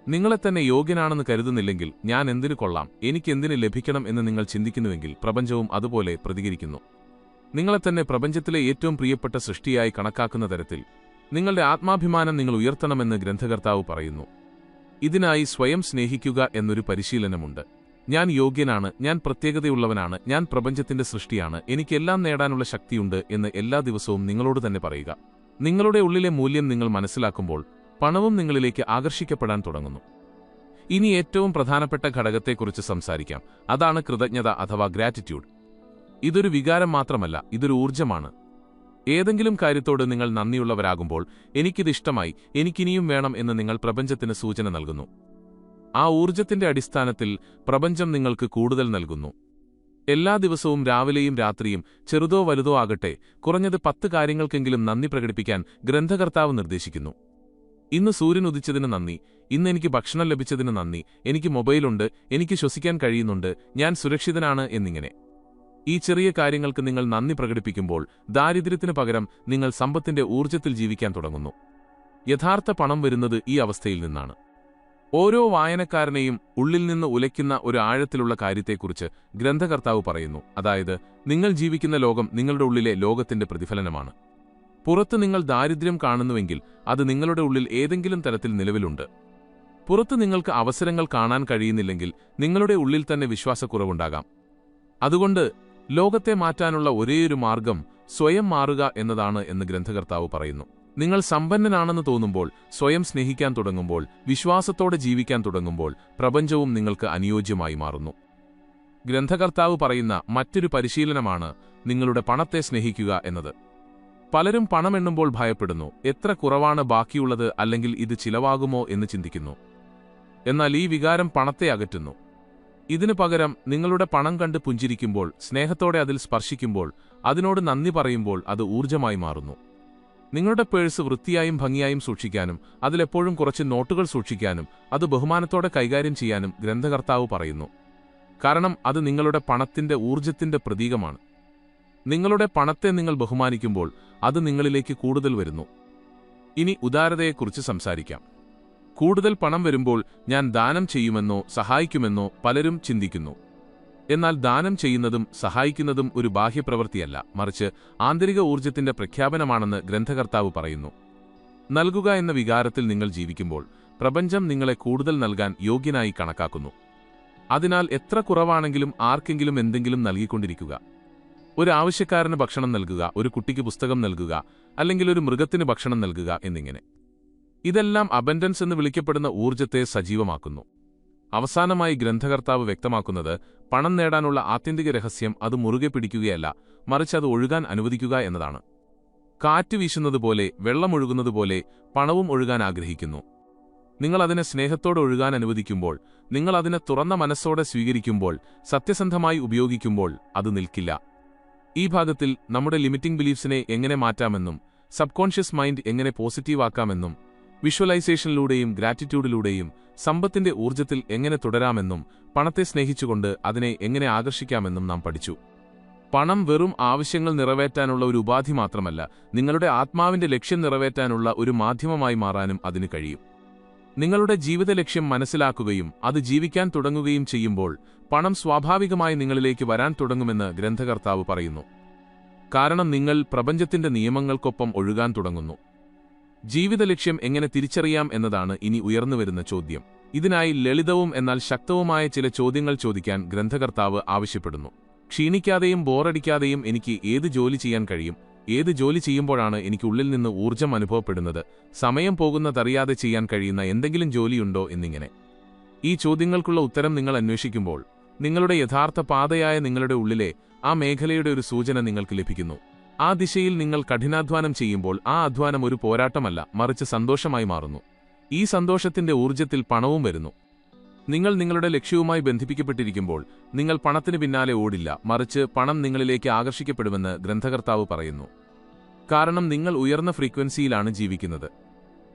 നിങ്ങളെ തന്നെ യോഗ്യനാണെന്ന് കരുതുന്നില്ലെങ്കിൽ ഞാൻ എന്തിനു കൊള്ളാം, എനിക്കെന്തിന് ലഭിക്കണം എന്ന് നിങ്ങൾ ചിന്തിക്കുന്നുവെങ്കിൽ പ്രപഞ്ചവും അതുപോലെ പ്രതികരിക്കുന്നു. നിങ്ങളെ തന്നെ പ്രപഞ്ചത്തിലെ ഏറ്റവും പ്രിയപ്പെട്ട സൃഷ്ടിയായി കണക്കാക്കുന്ന തരത്തിൽ നിങ്ങളുടെ ആത്മാഭിമാനം നിങ്ങൾ ഉയർത്തണമെന്ന് ഗ്രന്ഥകർത്താവ് പറയുന്നു. ഇതിനായി സ്വയം സ്നേഹിക്കുക എന്നൊരു പരിശീലനമുണ്ട്. ഞാൻ യോഗ്യനാണ്, ഞാൻ പ്രത്യേകതയുള്ളവനാണ്, ഞാൻ പ്രപഞ്ചത്തിന്റെ സൃഷ്ടിയാണ്, എനിക്കെല്ലാം നേടാനുള്ള ശക്തിയുണ്ട് എന്ന് എല്ലാ ദിവസവും നിങ്ങളോട് തന്നെ പറയുക. നിങ്ങളുടെ ഉള്ളിലെ മൂല്യം നിങ്ങൾ മനസ്സിലാക്കുമ്പോൾ പണവും നിങ്ങളിലേക്ക് ആകർഷിക്കപ്പെടാൻ തുടങ്ങുന്നു. ഇനി ഏറ്റവും പ്രധാനപ്പെട്ട ഘടകത്തെക്കുറിച്ച് സംസാരിക്കാം. അതാണ് കൃതജ്ഞത അഥവാ ഗ്രാറ്റിറ്റ്യൂഡ്. ഇതൊരു വികാരം മാത്രമല്ല, ഇതൊരു ഊർജ്ജമാണ്. ഏതെങ്കിലും കാര്യത്തോട് നിങ്ങൾ നന്ദിയുള്ളവരാകുമ്പോൾ എനിക്കിതിഷ്ടമായി, എനിക്കിനിയും വേണം എന്ന് നിങ്ങൾ പ്രപഞ്ചത്തിന് സൂചന നൽകുന്നു. ആ ഊർജ്ജത്തിന്റെ അടിസ്ഥാനത്തിൽ പ്രപഞ്ചം നിങ്ങൾക്ക് കൂടുതൽ നൽകുന്നു. എല്ലാ ദിവസവും രാവിലെയും രാത്രിയും ചെറുതോ വലുതോ ആകട്ടെ കുറഞ്ഞത് 10 കാര്യങ്ങൾക്കെങ്കിലും നന്ദി പ്രകടിപ്പിക്കാൻ ഗ്രന്ഥകർത്താവ് നിർദ്ദേശിക്കുന്നു. ഇന്ന് സൂര്യൻ ഉദിച്ചതിന് നന്ദി, ഇന്ന് എനിക്ക് ഭക്ഷണം ലഭിച്ചതിന് നന്ദി, എനിക്ക് മൊബൈലുണ്ട്, എനിക്ക് ശ്വസിക്കാൻ കഴിയുന്നുണ്ട്, ഞാൻ സുരക്ഷിതനാണ് എന്നിങ്ങനെ. ഈ ചെറിയ കാര്യങ്ങൾക്ക് നിങ്ങൾ നന്ദി പ്രകടിപ്പിക്കുമ്പോൾ ദാരിദ്ര്യത്തിന് പകരം നിങ്ങൾ സമ്പത്തിന്റെ ഊർജ്ജത്തിൽ ജീവിക്കാൻ തുടങ്ങുന്നു. യഥാർത്ഥ പണം വരുന്നത് ഈ അവസ്ഥയിൽ നിന്നാണ്. ഓരോ വായനക്കാരനെയും ഉള്ളിൽ നിന്ന് ഉലയ്ക്കുന്ന ഒരു ആഴത്തിലുള്ള കാര്യത്തെക്കുറിച്ച് ഗ്രന്ഥകർത്താവ് പറയുന്നു. അതായത്, നിങ്ങൾ ജീവിക്കുന്ന ലോകം നിങ്ങളുടെ ഉള്ളിലെ ലോകത്തിന്റെ പ്രതിഫലനമാണ്. പുറത്ത് നിങ്ങൾ ദാരിദ്ര്യം കാണുന്നുവെങ്കിൽ അത് നിങ്ങളുടെ ഉള്ളിൽ ഏതെങ്കിലും തരത്തിൽ നിലവിലുണ്ട്. പുറത്ത് നിങ്ങൾക്ക് അവസരങ്ങൾ കാണാൻ കഴിയുന്നില്ലെങ്കിൽ നിങ്ങളുടെ ഉള്ളിൽ തന്നെ വിശ്വാസക്കുറവുണ്ടാകാം. അതുകൊണ്ട് ലോകത്തെ മാറ്റാനുള്ള ഒരേയൊരു മാർഗം സ്വയം മാറുക എന്നതാണ് എന്ന് ഗ്രന്ഥകർത്താവ് പറയുന്നു. നിങ്ങൾ സമ്പന്നനാണെന്ന് തോന്നുമ്പോൾ, സ്വയം സ്നേഹിക്കാൻ തുടങ്ങുമ്പോൾ, വിശ്വാസത്തോടെ ജീവിക്കാൻ തുടങ്ങുമ്പോൾ പ്രപഞ്ചവും നിങ്ങൾക്ക് അനുയോജ്യമായി മാറുന്നു. ഗ്രന്ഥകർത്താവ് പറയുന്ന മറ്റൊരു പരിശീലനമാണ് നിങ്ങളുടെ പണത്തെ സ്നേഹിക്കുക എന്നത്. പലരും പണമെണ്ണുമ്പോൾ ഭയപ്പെടുന്നു. എത്ര കുറവാണ് ബാക്കിയുള്ളത്, അല്ലെങ്കിൽ ഇത് ചിലവാകുമോ എന്ന് ചിന്തിക്കുന്നു. എന്നാൽ ഈ വികാരം പണത്തെ അകറ്റുന്നു. ഇതിനു പകരം നിങ്ങളുടെ പണം കണ്ട് പുഞ്ചിരിക്കുമ്പോൾ, സ്നേഹത്തോടെ അതിൽ സ്പർശിക്കുമ്പോൾ, അതിനോട് നന്ദി പറയുമ്പോൾ അത് ഊർജ്ജമായി മാറുന്നു. നിങ്ങളുടെ പേഴ്സ് വൃത്തിയായും ഭംഗിയായും സൂക്ഷിക്കാനും അതിലെപ്പോഴും കുറച്ച് നോട്ടുകൾ സൂക്ഷിക്കാനും അത് ബഹുമാനത്തോടെ കൈകാര്യം ചെയ്യാനും ഗ്രന്ഥകർത്താവ് പറയുന്നു. കാരണം അത് നിങ്ങളുടെ പണത്തിന്റെ ഊർജ്ജത്തിന്റെ പ്രതീകമാണ്. നിങ്ങളുടെ പണത്തെ നിങ്ങൾ ബഹുമാനിക്കുമ്പോൾ അത് നിങ്ങളിലേക്ക് കൂടുതൽ വരുന്നു. ഇനി ഉദാരതയെക്കുറിച്ച് സംസാരിക്കാം. കൂടുതൽ പണം വരുമ്പോൾ ഞാൻ ദാനം ചെയ്യുമെന്നോ സഹായിക്കുമെന്നോ പലരും ചിന്തിക്കുന്നു. എന്നാൽ ദാനം ചെയ്യുന്നതും സഹായിക്കുന്നതും ഒരു ബാഹ്യപ്രവൃത്തിയല്ല, മറിച്ച് ആന്തരിക ഊർജ്ജത്തിന്റെ പ്രഖ്യാപനമാണെന്ന് ഗ്രന്ഥകർത്താവ് പറയുന്നു. നൽകുക എന്ന വികാരത്തിൽ നിങ്ങൾ ജീവിക്കുമ്പോൾ പ്രപഞ്ചം നിങ്ങളെ കൂടുതൽ നൽകാൻ യോഗ്യനായി കണക്കാക്കുന്നു. അതിനാൽ എത്ര കുറവാണെങ്കിലും ആർക്കെങ്കിലും എന്തെങ്കിലും നൽകിക്കൊണ്ടിരിക്കുക. ഒരു ആവശ്യക്കാരന് ഭക്ഷണം നൽകുക, ഒരു കുട്ടിക്ക് പുസ്തകം നൽകുക, അല്ലെങ്കിൽ ഒരു മൃഗത്തിന് ഭക്ഷണം നൽകുക എന്നിങ്ങനെ. ഇതെല്ലാം അബൻഡൻസ് എന്ന് വിളിക്കപ്പെടുന്ന ഊർജ്ജത്തെ സജീവമാക്കുന്നു. അവസാനമായി ഗ്രന്ഥകർത്താവ് വ്യക്തമാക്കുന്നത് പണം നേടാനുള്ള ആത്യന്തിക രഹസ്യം അത് മുറുകെ പിടിക്കുകയല്ല, മറിച്ച് അത് ഒഴുകാൻ അനുവദിക്കുക എന്നതാണ്. കാറ്റ് വീശുന്നതുപോലെ, വെള്ളമൊഴുകുന്നതുപോലെ പണവും ഒഴുകാൻ ആഗ്രഹിക്കുന്നു. നിങ്ങൾ അതിനെ സ്നേഹത്തോടെ ഒഴുകാൻ അനുവദിക്കുമ്പോൾ, നിങ്ങൾ അതിനെ തുറന്ന മനസ്സോടെ സ്വീകരിക്കുമ്പോൾ, സത്യസന്ധമായി ഉപയോഗിക്കുമ്പോൾ അത് നിൽക്കില്ല. ഈ ഭാഗത്തിൽ നമ്മുടെ ലിമിറ്റിംഗ് ബിലീഫ്സിനെ എങ്ങനെ മാറ്റാമെന്നും സബ്കോൺഷ്യസ് മൈൻഡ് എങ്ങനെ പോസിറ്റീവാക്കാമെന്നും വിഷ്വലൈസേഷനിലൂടെയും ഗ്രാറ്റിറ്റ്യൂഡിലൂടെയും സമ്പത്തിന്റെ ഊർജ്ജത്തിൽ എങ്ങനെ തുടരാമെന്നും പണത്തെ സ്നേഹിച്ചുകൊണ്ട് അതിനെ എങ്ങനെ ആകർഷിക്കാമെന്നും നാം പഠിച്ചു. പണം വെറും ആവശ്യങ്ങൾ നിറവേറ്റാനുള്ള ഒരു ഉപാധി മാത്രമല്ല, നിങ്ങളുടെ ആത്മാവിന്റെ ലക്ഷ്യം നിറവേറ്റാനുള്ള ഒരു മാധ്യമമായി മാറാനും അതിന് കഴിയും. നിങ്ങളുടെ ജീവിത ലക്ഷ്യം മനസ്സിലാക്കുകയും അത് ജീവിക്കാൻ തുടങ്ങുകയും ചെയ്യുമ്പോൾ പണം സ്വാഭാവികമായി നിങ്ങളിലേക്ക് വരാൻ തുടങ്ങുമെന്ന് ഗ്രന്ഥകർത്താവ് പറയുന്നു. കാരണം നിങ്ങൾ പ്രപഞ്ചത്തിന്റെ നിയമങ്ങൾക്കൊപ്പം ഒഴുകാൻ തുടങ്ങുന്നു. ജീവിത ലക്ഷ്യം എങ്ങനെ തിരിച്ചറിയാം എന്നതാണ് ഇനി ഉയർന്നുവരുന്ന ചോദ്യം. ഇതിനായി ലളിതവും എന്നാൽ ശക്തവുമായ ചില ചോദ്യങ്ങൾ ചോദിക്കാൻ ഗ്രന്ഥകർത്താവ് ആവശ്യപ്പെടുന്നു. ക്ഷീണിക്കാതെയും ബോറടിക്കാതെയും എനിക്ക് ഏത് ജോലി ചെയ്യാൻ കഴിയും? ഏത് ജോലി ചെയ്യുമ്പോഴാണ് എനിക്ക് ഉള്ളിൽ നിന്ന് ഊർജ്ജം അനുഭവപ്പെടുന്നത്? സമയം പോകുന്നതറിയാതെ ചെയ്യാൻ കഴിയുന്ന എന്തെങ്കിലും ജോലിയുണ്ടോ എന്നിങ്ങനെ. ഈ ചോദ്യങ്ങൾക്കുള്ള ഉത്തരം നിങ്ങൾ അന്വേഷിക്കുമ്പോൾ നിങ്ങളുടെ യഥാർത്ഥ പാതയായ നിങ്ങളുടെ ഉള്ളിലെ ആ മേഖലയുടെ ഒരു സൂചന നിങ്ങൾക്ക് ലഭിക്കുന്നു. ആ ദിശയിൽ നിങ്ങൾ കഠിനാധ്വാനം ചെയ്യുമ്പോൾ ആ അധ്വാനം ഒരു പോരാട്ടമല്ല, മറിച്ച് സന്തോഷമായി മാറുന്നു. ഈ സന്തോഷത്തിന്റെ ഊർജ്ജത്തിൽ പണവും വരുന്നു. നിങ്ങൾ നിങ്ങളുടെ ലക്ഷ്യവുമായി ബന്ധിപ്പിക്കപ്പെട്ടിരിക്കുമ്പോൾ നിങ്ങൾ പണത്തിന് പിന്നാലെ ഓടില്ല, മറിച്ച് പണം നിങ്ങളിലേക്ക് ആകർഷിക്കപ്പെടുമെന്ന് ഗ്രന്ഥകർത്താവ് പറയുന്നു. കാരണം നിങ്ങൾ ഉയർന്ന ഫ്രീക്വൻസിയിലാണ് ജീവിക്കുന്നത്.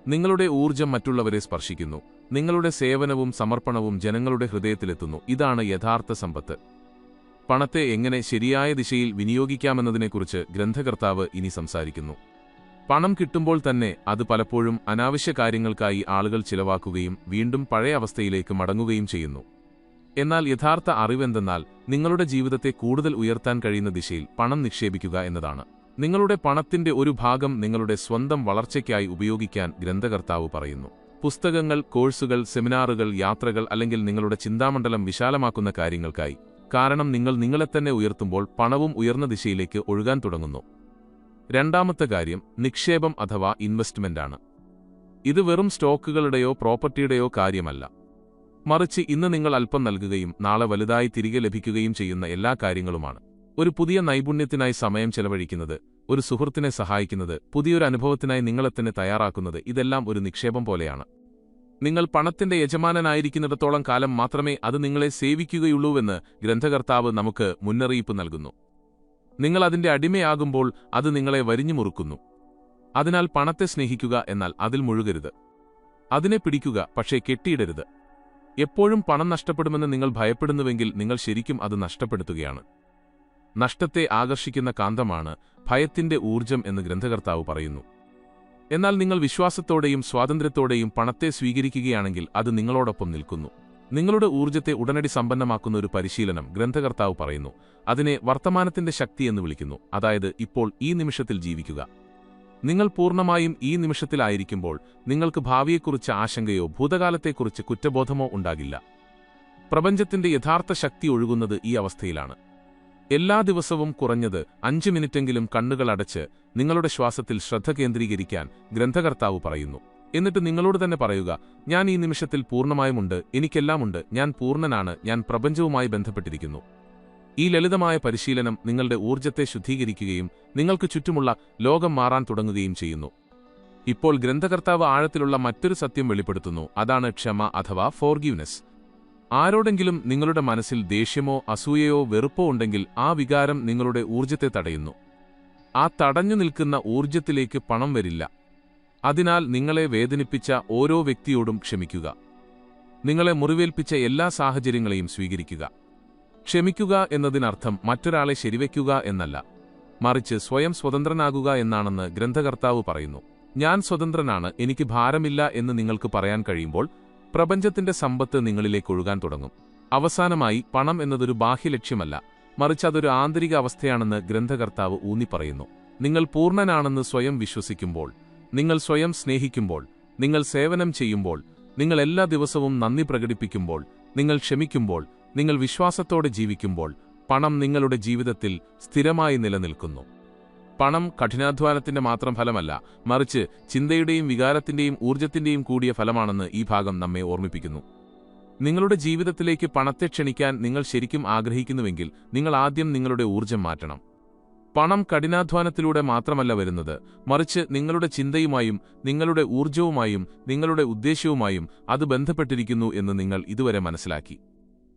നിങ്ങളുടെ ഊർജ്ജം മറ്റുള്ളവരെ സ്പർശിക്കുന്നു. നിങ്ങളുടെ സേവനവും സമർപ്പണവും ജനങ്ങളുടെ ഹൃദയത്തിലെത്തുന്നു. ഇതാണ് യഥാർത്ഥ സമ്പത്ത്. പണത്തെ എങ്ങനെ ശരിയായ ദിശയിൽ വിനിയോഗിക്കാമെന്നതിനെക്കുറിച്ച് ഗ്രന്ഥകർത്താവ് ഇനി സംസാരിക്കുന്നു. പണം കിട്ടുമ്പോൾ തന്നെ അത് പലപ്പോഴും അനാവശ്യ കാര്യങ്ങൾക്കായി ആളുകൾ ചിലവാക്കുകയും വീണ്ടും പഴയ അവസ്ഥയിലേക്ക് മടങ്ങുകയും ചെയ്യുന്നു. എന്നാൽ യഥാർത്ഥ അറിവെന്തെന്നാൽ നിങ്ങളുടെ ജീവിതത്തെ കൂടുതൽ ഉയർത്താൻ കഴിയുന്ന ദിശയിൽ പണം നിക്ഷേപിക്കുക എന്നതാണ്. നിങ്ങളുടെ പണത്തിന്റെ ഒരു ഭാഗം നിങ്ങളുടെ സ്വന്തം വളർച്ചയ്ക്കായി ഉപയോഗിക്കാൻ ഗ്രന്ഥകർത്താവ് പറയുന്നു. പുസ്തകങ്ങൾ, കോഴ്സുകൾ, സെമിനാറുകൾ, യാത്രകൾ, അല്ലെങ്കിൽ നിങ്ങളുടെ ചിന്താമണ്ഡലം വിശാലമാക്കുന്ന കാര്യങ്ങൾക്കായി. കാരണം നിങ്ങൾ നിങ്ങളെത്തന്നെ ഉയർത്തുമ്പോൾ പണവും ഉയർന്ന ദിശയിലേക്ക് ഒഴുകാൻ തുടങ്ങുന്നു. രണ്ടാമത്തെ കാര്യം നിക്ഷേപം അഥവാ ഇൻവെസ്റ്റ്മെന്റാണ്. ഇത് വെറും സ്റ്റോക്കുകളുടെയോ പ്രോപ്പർട്ടിയുടെയോ കാര്യമല്ല, മറിച്ച് ഇന്ന് നിങ്ങൾ അല്പം നൽകുകയും നാളെ വലുതായി തിരികെ ലഭിക്കുകയും ചെയ്യുന്ന എല്ലാ കാര്യങ്ങളുമാണ്. ഒരു പുതിയ നൈപുണ്യത്തിനായി സമയം ചെലവഴിക്കുന്നത്, ഒരു സുഹൃത്തിനെ സഹായിക്കുന്നത്, പുതിയൊരു അനുഭവത്തിനായി നിങ്ങളെത്തന്നെ തയ്യാറാക്കുന്നത്, ഇതെല്ലാം ഒരു നിക്ഷേപം പോലെയാണ്. നിങ്ങൾ പണത്തിന്റെ യജമാനനായിരിക്കുന്നിടത്തോളം കാലം മാത്രമേ അത് നിങ്ങളെ സേവിക്കുകയുള്ളൂവെന്ന് ഗ്രന്ഥകർത്താവ് നമുക്ക് മുന്നറിയിപ്പ് നൽകുന്നു. നിങ്ങൾ അതിന്റെ അടിമയാകുമ്പോൾ അത് നിങ്ങളെ വരിഞ്ഞു മുറുക്കുന്നു. അതിനാൽ പണത്തെ സ്നേഹിക്കുക, എന്നാൽ അതിൽ മുഴുകരുത്. അതിനെ പിടിക്കുക, പക്ഷേ കെട്ടിയിടരുത്. എപ്പോഴും പണം നഷ്ടപ്പെടുമെന്ന് നിങ്ങൾ ഭയപ്പെടുന്നുവെങ്കിൽ നിങ്ങൾ ശരിക്കും അത് നഷ്ടപ്പെടുത്തുകയാണ്. നഷ്ടത്തെ ആകർഷിക്കുന്ന കാന്തമാണ് ഭയത്തിന്റെ ഊർജ്ജം എന്ന് ഗ്രന്ഥകർത്താവ് പറയുന്നു. എന്നാൽ നിങ്ങൾ വിശ്വാസത്തോടെയും സ്വാതന്ത്ര്യത്തോടെയും പണത്തെ സ്വീകരിക്കുകയാണെങ്കിൽ അത് നിങ്ങളോടൊപ്പം നിൽക്കുന്നു. നിങ്ങളുടെ ഊർജ്ജത്തെ ഉടനടി സമ്പന്നമാക്കുന്ന ഒരു പരിശീലനം ഗ്രന്ഥകർത്താവ് പറയുന്നു. അതിനെ വർത്തമാനത്തിന്റെ ശക്തി എന്ന് വിളിക്കുന്നു. അതായത് ഇപ്പോൾ ഈ നിമിഷത്തിൽ ജീവിക്കുക. നിങ്ങൾ പൂർണ്ണമായും ഈ നിമിഷത്തിലായിരിക്കുമ്പോൾ നിങ്ങൾക്ക് ഭാവിയെക്കുറിച്ച് ആശങ്കയോ ഭൂതകാലത്തെക്കുറിച്ച് കുറ്റബോധമോ ഉണ്ടാകില്ല. പ്രപഞ്ചത്തിന്റെ യഥാർത്ഥ ശക്തി ഒഴുകുന്നത് ഈ അവസ്ഥയിലാണ്. എല്ലാ ദിവസവും കുറഞ്ഞത് 5 മിനിറ്റെങ്കിലും കണ്ണുകളടച്ച് നിങ്ങളുടെ ശ്വാസത്തിൽ ശ്രദ്ധ കേന്ദ്രീകരിക്കാൻ ഗ്രന്ഥകർത്താവ് പറയുന്നു. എന്നിട്ട് നിങ്ങളോട് തന്നെ പറയുക, ഞാൻ ഈ നിമിഷത്തിൽ പൂർണ്ണമായുമുണ്ട്, എനിക്കെല്ലാമുണ്ട്, ഞാൻ പൂർണ്ണനാണ്, ഞാൻ പ്രപഞ്ചവുമായി ബന്ധപ്പെട്ടിരിക്കുന്നു. ഈ ലളിതമായ പരിശീലനം നിങ്ങളുടെ ഊർജ്ജത്തെ ശുദ്ധീകരിക്കുകയും നിങ്ങൾക്ക് ചുറ്റുമുള്ള ലോകം മാറാൻ തുടങ്ങുകയും ചെയ്യുന്നു. ഇപ്പോൾ ഗ്രന്ഥകർത്താവ് ആഴത്തിലുള്ള മറ്റൊരു സത്യം വെളിപ്പെടുത്തുന്നു. അതാണ് ക്ഷമ അഥവാ ഫോർഗീവ്നെസ്. ആരോടെങ്കിലും നിങ്ങളുടെ മനസ്സിൽ ദേഷ്യമോ അസൂയയോ വെറുപ്പോ ഉണ്ടെങ്കിൽ ആ വികാരം നിങ്ങളുടെ ഊർജ്ജത്തെ തടയുന്നു. ആ തടഞ്ഞു നിൽക്കുന്ന ഊർജ്ജത്തിലേക്ക് പണം വരില്ല. അതിനാൽ നിങ്ങളെ വേദനിപ്പിച്ച ഓരോ വ്യക്തിയോടും ക്ഷമിക്കുക. നിങ്ങളെ മുറിവേൽപ്പിച്ച എല്ലാ സാഹചര്യങ്ങളെയും സ്വീകരിക്കുക. ക്ഷമിക്കുക എന്നതിനർത്ഥം മറ്റൊരാളെ ശരിവയ്ക്കുക എന്നല്ല, മറിച്ച് സ്വയം സ്വതന്ത്രനാകുക എന്നാണെന്ന് ഗ്രന്ഥകർത്താവ് പറയുന്നു. ഞാൻ സ്വതന്ത്രനാണ്, എനിക്ക് ഭാരമില്ല എന്ന് നിങ്ങൾക്ക് പറയാൻ കഴിയുമ്പോൾ പ്രപഞ്ചത്തിന്റെ സമ്പത്ത് നിങ്ങളിലേക്ക് ഒഴുകാൻ തുടങ്ങും. അവസാനമായി, പണം എന്നതൊരു ബാഹ്യലക്ഷ്യമല്ല, മറിച്ച് അതൊരു ആന്തരിക അവസ്ഥയാണെന്ന് ഗ്രന്ഥകർത്താവ് ഊന്നിപ്പറയുന്നു. നിങ്ങൾ പൂർണ്ണനാണെന്ന് സ്വയം വിശ്വസിക്കുമ്പോൾ, നിങ്ങൾ സ്വയം സ്നേഹിക്കുമ്പോൾ, നിങ്ങൾ സേവനം ചെയ്യുമ്പോൾ, നിങ്ങൾ എല്ലാ ദിവസവും നന്ദി പ്രകടിപ്പിക്കുമ്പോൾ, നിങ്ങൾ ക്ഷമിക്കുമ്പോൾ, നിങ്ങൾ വിശ്വാസത്തോടെ ജീവിക്കുമ്പോൾ, പണം നിങ്ങളുടെ ജീവിതത്തിൽ സ്ഥിരമായി നിലനിൽക്കുന്നു. പണം കഠിനാധ്വാനത്തിന്റെ മാത്രം ഫലമല്ല, മറിച്ച് ചിന്തയുടെയും വികാരത്തിന്റെയും ഊർജ്ജത്തിന്റെയും കൂടിയ ഫലമാണെന്ന് ഈ ഭാഗം നമ്മെ ഓർമ്മിപ്പിക്കുന്നു. നിങ്ങളുടെ ജീവിതത്തിലേക്ക് പണത്തെ ക്ഷണിക്കാൻ നിങ്ങൾ ശരിക്കും ആഗ്രഹിക്കുന്നുവെങ്കിൽ നിങ്ങൾ ആദ്യം നിങ്ങളുടെ ഊർജ്ജം മാറ്റണം. പണം കഠിനാധ്വാനത്തിലൂടെ മാത്രമല്ല വരുന്നത്, മറിച്ച് നിങ്ങളുടെ ചിന്തയുമായും നിങ്ങളുടെ ഊർജ്ജവുമായും നിങ്ങളുടെ ഉദ്ദേശ്യവുമായും അത് ബന്ധപ്പെട്ടിരിക്കുന്നു എന്ന് നിങ്ങൾ ഇതുവരെ മനസ്സിലാക്കി.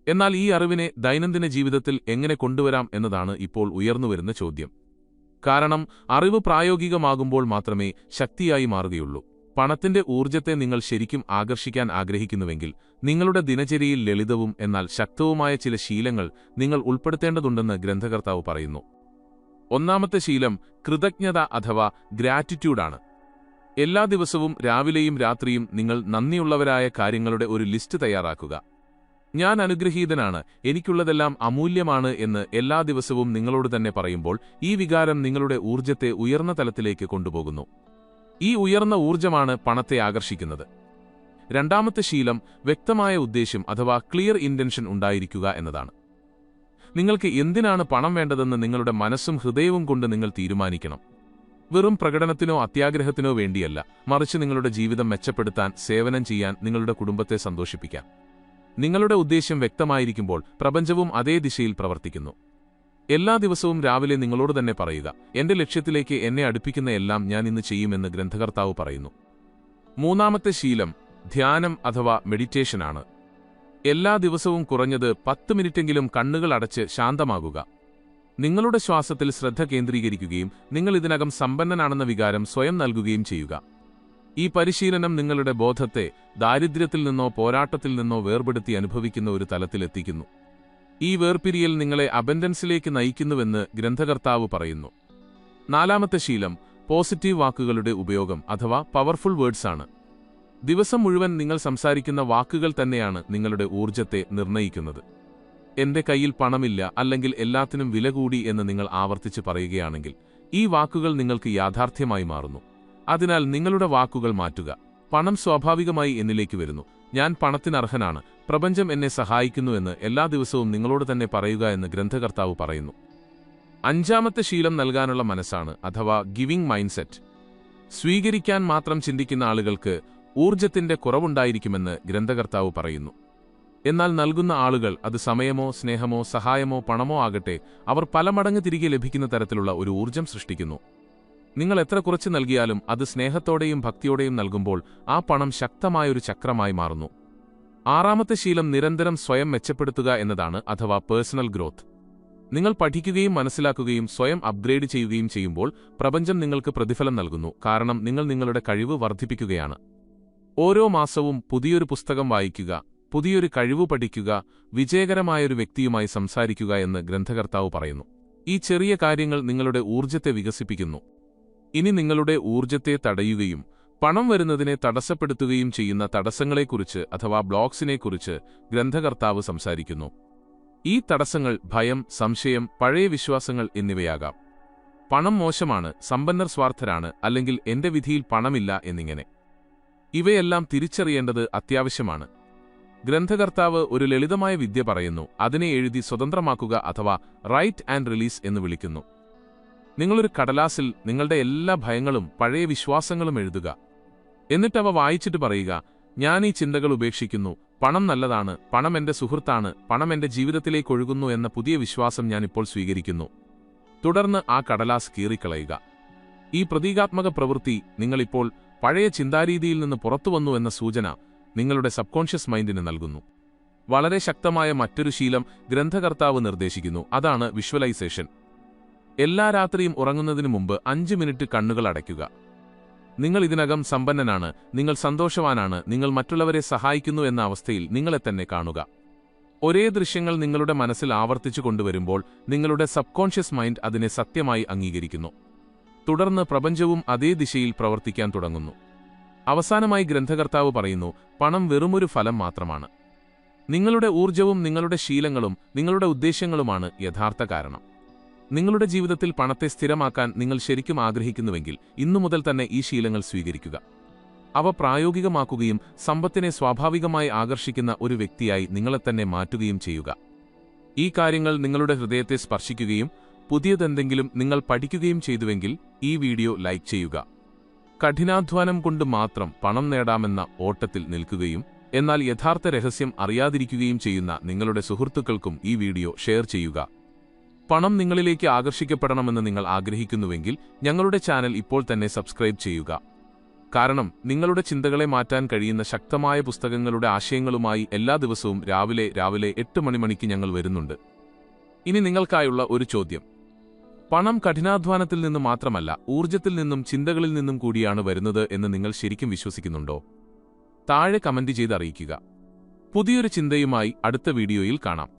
എന്നാൽ ഈ അറിവിനെ ദൈനംദിന ജീവിതത്തിൽ എങ്ങനെ കൊണ്ടുവരാം എന്നതാണ് ഇപ്പോൾ ഉയർന്നുവരുന്ന ചോദ്യം. കാരണം അറിവ് പ്രായോഗികമാകുമ്പോൾ മാത്രമേ ശക്തിയായി മാറുകയുള്ളൂ. പണത്തിന്റെ ഊർജ്ജത്തെ നിങ്ങൾ ശരിക്കും ആകർഷിക്കാൻ ആഗ്രഹിക്കുന്നുവെങ്കിൽ നിങ്ങളുടെ ദിനചര്യയിൽ ലളിതവും എന്നാൽ ശക്തവുമായ ചില ശീലങ്ങൾ നിങ്ങൾ ഉൾപ്പെടുത്തേണ്ടതുണ്ടെന്ന് ഗ്രന്ഥകർത്താവ് പറയുന്നു. ഒന്നാമത്തെ ശീലം കൃതജ്ഞത അഥവാ ഗ്രാറ്റിറ്റ്യൂഡാണ്. എല്ലാ ദിവസവും രാവിലെയും രാത്രിയും നിങ്ങൾ നന്ദിയുള്ളവരായ കാര്യങ്ങളുടെ ഒരു ലിസ്റ്റ് തയ്യാറാക്കുക. ഞാൻ അനുഗ്രഹീതനാണ്, എനിക്കുള്ളതെല്ലാം അമൂല്യമാണ് എന്ന് എല്ലാ ദിവസവും നിങ്ങളോട് തന്നെ പറയുമ്പോൾ ഈ വികാരം നിങ്ങളുടെ ഊർജ്ജത്തെ ഉയർന്ന തലത്തിലേക്ക് കൊണ്ടുപോകുന്നു. ഈ ഉയർന്ന ഊർജ്ജമാണ് പണത്തെ ആകർഷിക്കുന്നത്. രണ്ടാമത്തെ ശീലം വ്യക്തമായ ഉദ്ദേശ്യം അഥവാ ക്ലിയർ ഇന്റൻഷൻ ഉണ്ടായിരിക്കുക എന്നതാണ്. നിങ്ങൾക്ക് എന്തിനാണ് പണം വേണ്ടതെന്ന് നിങ്ങളുടെ മനസ്സും ഹൃദയവും കൊണ്ട് നിങ്ങൾ തീരുമാനിക്കണം. വെറും പ്രകടനത്തിനോ അത്യാഗ്രഹത്തിനോ വേണ്ടിയല്ല, മറിച്ച് നിങ്ങളുടെ ജീവിതം മെച്ചപ്പെടുത്താൻ, സേവനം ചെയ്യാൻ, നിങ്ങളുടെ കുടുംബത്തെ സന്തോഷിപ്പിക്കാൻ. നിങ്ങളുടെ ഉദ്ദേശ്യം വ്യക്തമായിരിക്കുമ്പോൾ പ്രപഞ്ചവും അതേ ദിശയിൽ പ്രവർത്തിക്കുന്നു. എല്ലാ ദിവസവും രാവിലെ നിങ്ങളോട് തന്നെ പറയുക, എന്റെ ലക്ഷ്യത്തിലേക്ക് എന്നെ അടുപ്പിക്കുന്ന എല്ലാം ഞാൻ ഇന്ന് ചെയ്യുമെന്ന് ഗ്രന്ഥകർത്താവ് പറയുന്നു. മൂന്നാമത്തെ ശീലം ധ്യാനം അഥവാ മെഡിറ്റേഷനാണ്. എല്ലാ ദിവസവും കുറഞ്ഞത് 10 മിനിറ്റെങ്കിലും കണ്ണുകൾ അടച്ച് ശാന്തമാകുക. നിങ്ങളുടെ ശ്വാസത്തിൽ ശ്രദ്ധ കേന്ദ്രീകരിക്കുകയും നിങ്ങൾ ഇതിനകം സമ്പന്നനാണെന്ന വികാരം സ്വയം നൽകുകയും ചെയ്യുക. ഈ പരിശീലനം നിങ്ങളുടെ ബോധത്തെ ദാരിദ്ര്യത്തിൽ നിന്നോ പോരാട്ടത്തിൽ നിന്നോ വേർപെടുത്തി അനുഭവിക്കുന്ന ഒരു തലത്തിലെത്തിക്കുന്നു. ഈ വേർപിരിയൽ നിങ്ങളെ അബൻഡൻസിലേക്ക് നയിക്കുന്നുവെന്ന് ഗ്രന്ഥകർത്താവ് പറയുന്നു. നാലാമത്തെ ശീലം പോസിറ്റീവ് വാക്കുകളുടെ ഉപയോഗം അഥവാ പവർഫുൾ വേർഡ്സ് ആണ്. ദിവസം മുഴുവൻ നിങ്ങൾ സംസാരിക്കുന്ന വാക്കുകൾ തന്നെയാണ് നിങ്ങളുടെ ഊർജ്ജത്തെ നിർണ്ണയിക്കുന്നത്. എന്റെ കയ്യിൽ പണമില്ല, അല്ലെങ്കിൽ എല്ലാത്തിനും വില കൂടി എന്ന് നിങ്ങൾ ആവർത്തിച്ച് പറയുകയാണെങ്കിൽ ഈ വാക്കുകൾ നിങ്ങൾക്ക് യാഥാർത്ഥ്യമായി മാറുന്നു. അതിനാൽ നിങ്ങളുടെ വാക്കുകൾ മാറ്റുക. പണം സ്വാഭാവികമായി എന്നിലേക്ക് വരുന്നു, ഞാൻ പണത്തിനർഹനാണ്, പ്രപഞ്ചം എന്നെ സഹായിക്കുന്നുവെന്ന് എല്ലാ ദിവസവും നിങ്ങളോട് തന്നെ പറയുക എന്ന് ഗ്രന്ഥകർത്താവ് പറയുന്നു. അഞ്ചാമത്തെ ശീലം നൽകാനുള്ള മനസ്സാണ് അഥവാ ഗിവിംഗ് മൈൻഡ് സെറ്റ്. സ്വീകരിക്കാൻ മാത്രം ചിന്തിക്കുന്ന ആളുകൾക്ക് ഊർജ്ജത്തിന്റെ കുറവുണ്ടായിരിക്കുമെന്ന് ഗ്രന്ഥകർത്താവ് പറയുന്നു. എന്നാൽ നൽകുന്ന ആളുകൾ, അത് സമയമോ സ്നേഹമോ സഹായമോ പണമോ ആകട്ടെ, അവർ പല മടങ്ങ് തിരികെ ലഭിക്കുന്ന തരത്തിലുള്ള ഒരു ഊർജ്ജം സൃഷ്ടിക്കുന്നു. നിങ്ങൾ എത്ര കുറച്ച് നൽകിയാലും അത് സ്നേഹത്തോടെയും ഭക്തിയോടെയും നൽകുമ്പോൾ ആ പണം ശക്തമായൊരു ചക്രമായി മാറുന്നു. ആറാമത്തെ ശീലം നിരന്തരം സ്വയം മെച്ചപ്പെടുത്തുക എന്നതാണ് അഥവാ പേഴ്സണൽ ഗ്രോത്ത്. നിങ്ങൾ പഠിക്കുകയും മനസ്സിലാക്കുകയും സ്വയം അപ്ഗ്രേഡ് ചെയ്യുകയും ചെയ്യുമ്പോൾ പ്രപഞ്ചം നിങ്ങൾക്ക് പ്രതിഫലം നൽകുന്നു. കാരണം നിങ്ങൾ നിങ്ങളുടെ കഴിവ് വർദ്ധിപ്പിക്കുകയാണ്. ഓരോ മാസവും പുതിയൊരു പുസ്തകം വായിക്കുക, പുതിയൊരു കഴിവ് പഠിക്കുക, വിജയകരമായൊരു വ്യക്തിയുമായി സംസാരിക്കുക എന്ന് ഗ്രന്ഥകർത്താവ് പറയുന്നു. ഈ ചെറിയ കാര്യങ്ങൾ നിങ്ങളുടെ ഊർജ്ജത്തെ വികസിപ്പിക്കുന്നു. ഇനി നിങ്ങളുടെ ഊർജ്ജത്തെ തടയുകയും പണം വരുന്നതിനെ തടസ്സപ്പെടുത്തുകയും ചെയ്യുന്ന തടസ്സങ്ങളെക്കുറിച്ച് അഥവാ ബ്ലോക്സിനെക്കുറിച്ച് ഗ്രന്ഥകർത്താവ് സംസാരിക്കുന്നു. ഈ തടസ്സങ്ങൾ ഭയം, സംശയം, പഴയ വിശ്വാസങ്ങൾ എന്നിവയാകാം. പണം മോശമാണ്, സമ്പന്നർ സ്വാർത്ഥരാണ്, അല്ലെങ്കിൽ എന്റെ വിധിയിൽ പണമില്ല എന്നിങ്ങനെ. ഇവയെല്ലാം തിരിച്ചറിയേണ്ടത് അത്യാവശ്യമാണ്. ഗ്രന്ഥകർത്താവ് ഒരു ലളിതമായ വിദ്യ പറയുന്നു. അതിനെ എഴുതി സ്വതന്ത്രമാക്കുക അഥവാ റൈറ്റ് ആൻഡ് റിലീസ് എന്ന് വിളിക്കുന്നു. നിങ്ങളൊരു കടലാസിൽ നിങ്ങളുടെ എല്ലാ ഭയങ്ങളും പഴയ വിശ്വാസങ്ങളും എഴുതുക. എന്നിട്ടവ വായിച്ചിട്ട് പറയുക, ഞാൻ ഈ ചിന്തകൾ ഉപേക്ഷിക്കുന്നു, പണം നല്ലതാണ്, പണം എന്റെ സുഹൃത്താണ്, പണം എന്റെ ജീവിതത്തിലേക്ക് ഒഴുകുന്നു എന്ന പുതിയ വിശ്വാസം ഞാനിപ്പോൾ സ്വീകരിക്കുന്നു. തുടർന്ന് ആ കടലാസ് കീറിക്കളയുക. ഈ പ്രതീകാത്മക പ്രവൃത്തി നിങ്ങളിപ്പോൾ പഴയ ചിന്താരീതിയിൽ നിന്ന് പുറത്തുവന്നു എന്ന സൂചന നിങ്ങളുടെ സബ്കോൺഷ്യസ് മൈൻഡിന് നൽകുന്നു. വളരെ ശക്തമായ മറ്റൊരു ശീലം ഗ്രന്ഥകർത്താവ് നിർദ്ദേശിക്കുന്നു. അതാണ് വിഷ്വലൈസേഷൻ. എല്ലാ രാത്രിയും ഉറങ്ങുന്നതിനു മുമ്പ് 5 മിനിറ്റ് കണ്ണുകൾ അടയ്ക്കുക. നിങ്ങൾ ഇതിനകം സമ്പന്നനാണ്, നിങ്ങൾ സന്തോഷവാനാണ്, നിങ്ങൾ മറ്റുള്ളവരെ സഹായിക്കുന്നു എന്ന അവസ്ഥയിൽ നിങ്ങളെ തന്നെ കാണുക. ഒരേ ദൃശ്യങ്ങൾ നിങ്ങളുടെ മനസ്സിൽ ആവർത്തിച്ചു കൊണ്ടുവരുമ്പോൾ നിങ്ങളുടെ സബ്കോൺഷ്യസ് മൈൻഡ് അതിനെ സത്യമായി അംഗീകരിക്കുന്നു. തുടർന്ന് പ്രപഞ്ചവും അതേ ദിശയിൽ പ്രവർത്തിക്കാൻ തുടങ്ങുന്നു. അവസാനമായി ഗ്രന്ഥകർത്താവ് പറയുന്നു, പണം വെറുമൊരു ഫലം മാത്രമാണ്. നിങ്ങളുടെ ഊർജ്ജവും നിങ്ങളുടെ ശീലങ്ങളും നിങ്ങളുടെ ഉദ്ദേശ്യങ്ങളുമാണ് യഥാർത്ഥ കാരണം. നിങ്ങളുടെ ജീവിതത്തിൽ പണത്തെ സ്ഥിരമാക്കാൻ നിങ്ങൾ ശരിക്കും ആഗ്രഹിക്കുന്നുവെങ്കിൽ ഇന്നു മുതൽ തന്നെ ഈ ശീലങ്ങൾ സ്വീകരിക്കുക. അവ പ്രായോഗികമാക്കുകയും സമ്പത്തിനെ സ്വാഭാവികമായി ആകർഷിക്കുന്ന ഒരു വ്യക്തിയായി നിങ്ങളെത്തന്നെ മാറ്റുകയും ചെയ്യുക. ഈ കാര്യങ്ങൾ നിങ്ങളുടെ ഹൃദയത്തെ സ്പർശിക്കുകയും പുതിയതെന്തെങ്കിലും നിങ്ങൾ പഠിക്കുകയും ചെയ്തുവെങ്കിൽ ഈ വീഡിയോ ലൈക്ക് ചെയ്യുക. കഠിനാധ്വാനം കൊണ്ട് മാത്രം പണം നേടാമെന്ന ഓട്ടത്തിൽ നിൽക്കുകയും എന്നാൽ യഥാർത്ഥ രഹസ്യം അറിയാതിരിക്കുകയും ചെയ്യുന്ന നിങ്ങളുടെ സുഹൃത്തുക്കൾക്കും ഈ വീഡിയോ ഷെയർ ചെയ്യുക. പണം നിങ്ങളിലേക്ക് ആകർഷിക്കപ്പെടണമെന്ന് നിങ്ങൾ ആഗ്രഹിക്കുന്നുവെങ്കിൽ ഞങ്ങളുടെ ചാനൽ ഇപ്പോൾ തന്നെ സബ്സ്ക്രൈബ് ചെയ്യുക. കാരണം നിങ്ങളുടെ ചിന്തകളെ മാറ്റാൻ കഴിയുന്ന ശക്തമായ പുസ്തകങ്ങളുടെ ആശയങ്ങളുമായി എല്ലാ ദിവസവും രാവിലെ 8 മണിക്ക് ഞങ്ങൾ വരുന്നുണ്ട്. ഇനി നിങ്ങൾക്കായുള്ള ഒരു ചോദ്യം. പണം കഠിനാധ്വാനത്തിൽ നിന്ന് മാത്രമല്ല, ഊർജ്ജത്തിൽ നിന്നും ചിന്തകളിൽ നിന്നും കൂടിയാണ് വരുന്നത് എന്ന് നിങ്ങൾ ശരിക്കും വിശ്വസിക്കുന്നുണ്ടോ? താഴെ കമന്റ് ചെയ്ത് അറിയിക്കുക. പുതിയൊരു ചിന്തയുമായി അടുത്ത വീഡിയോയിൽ കാണാം.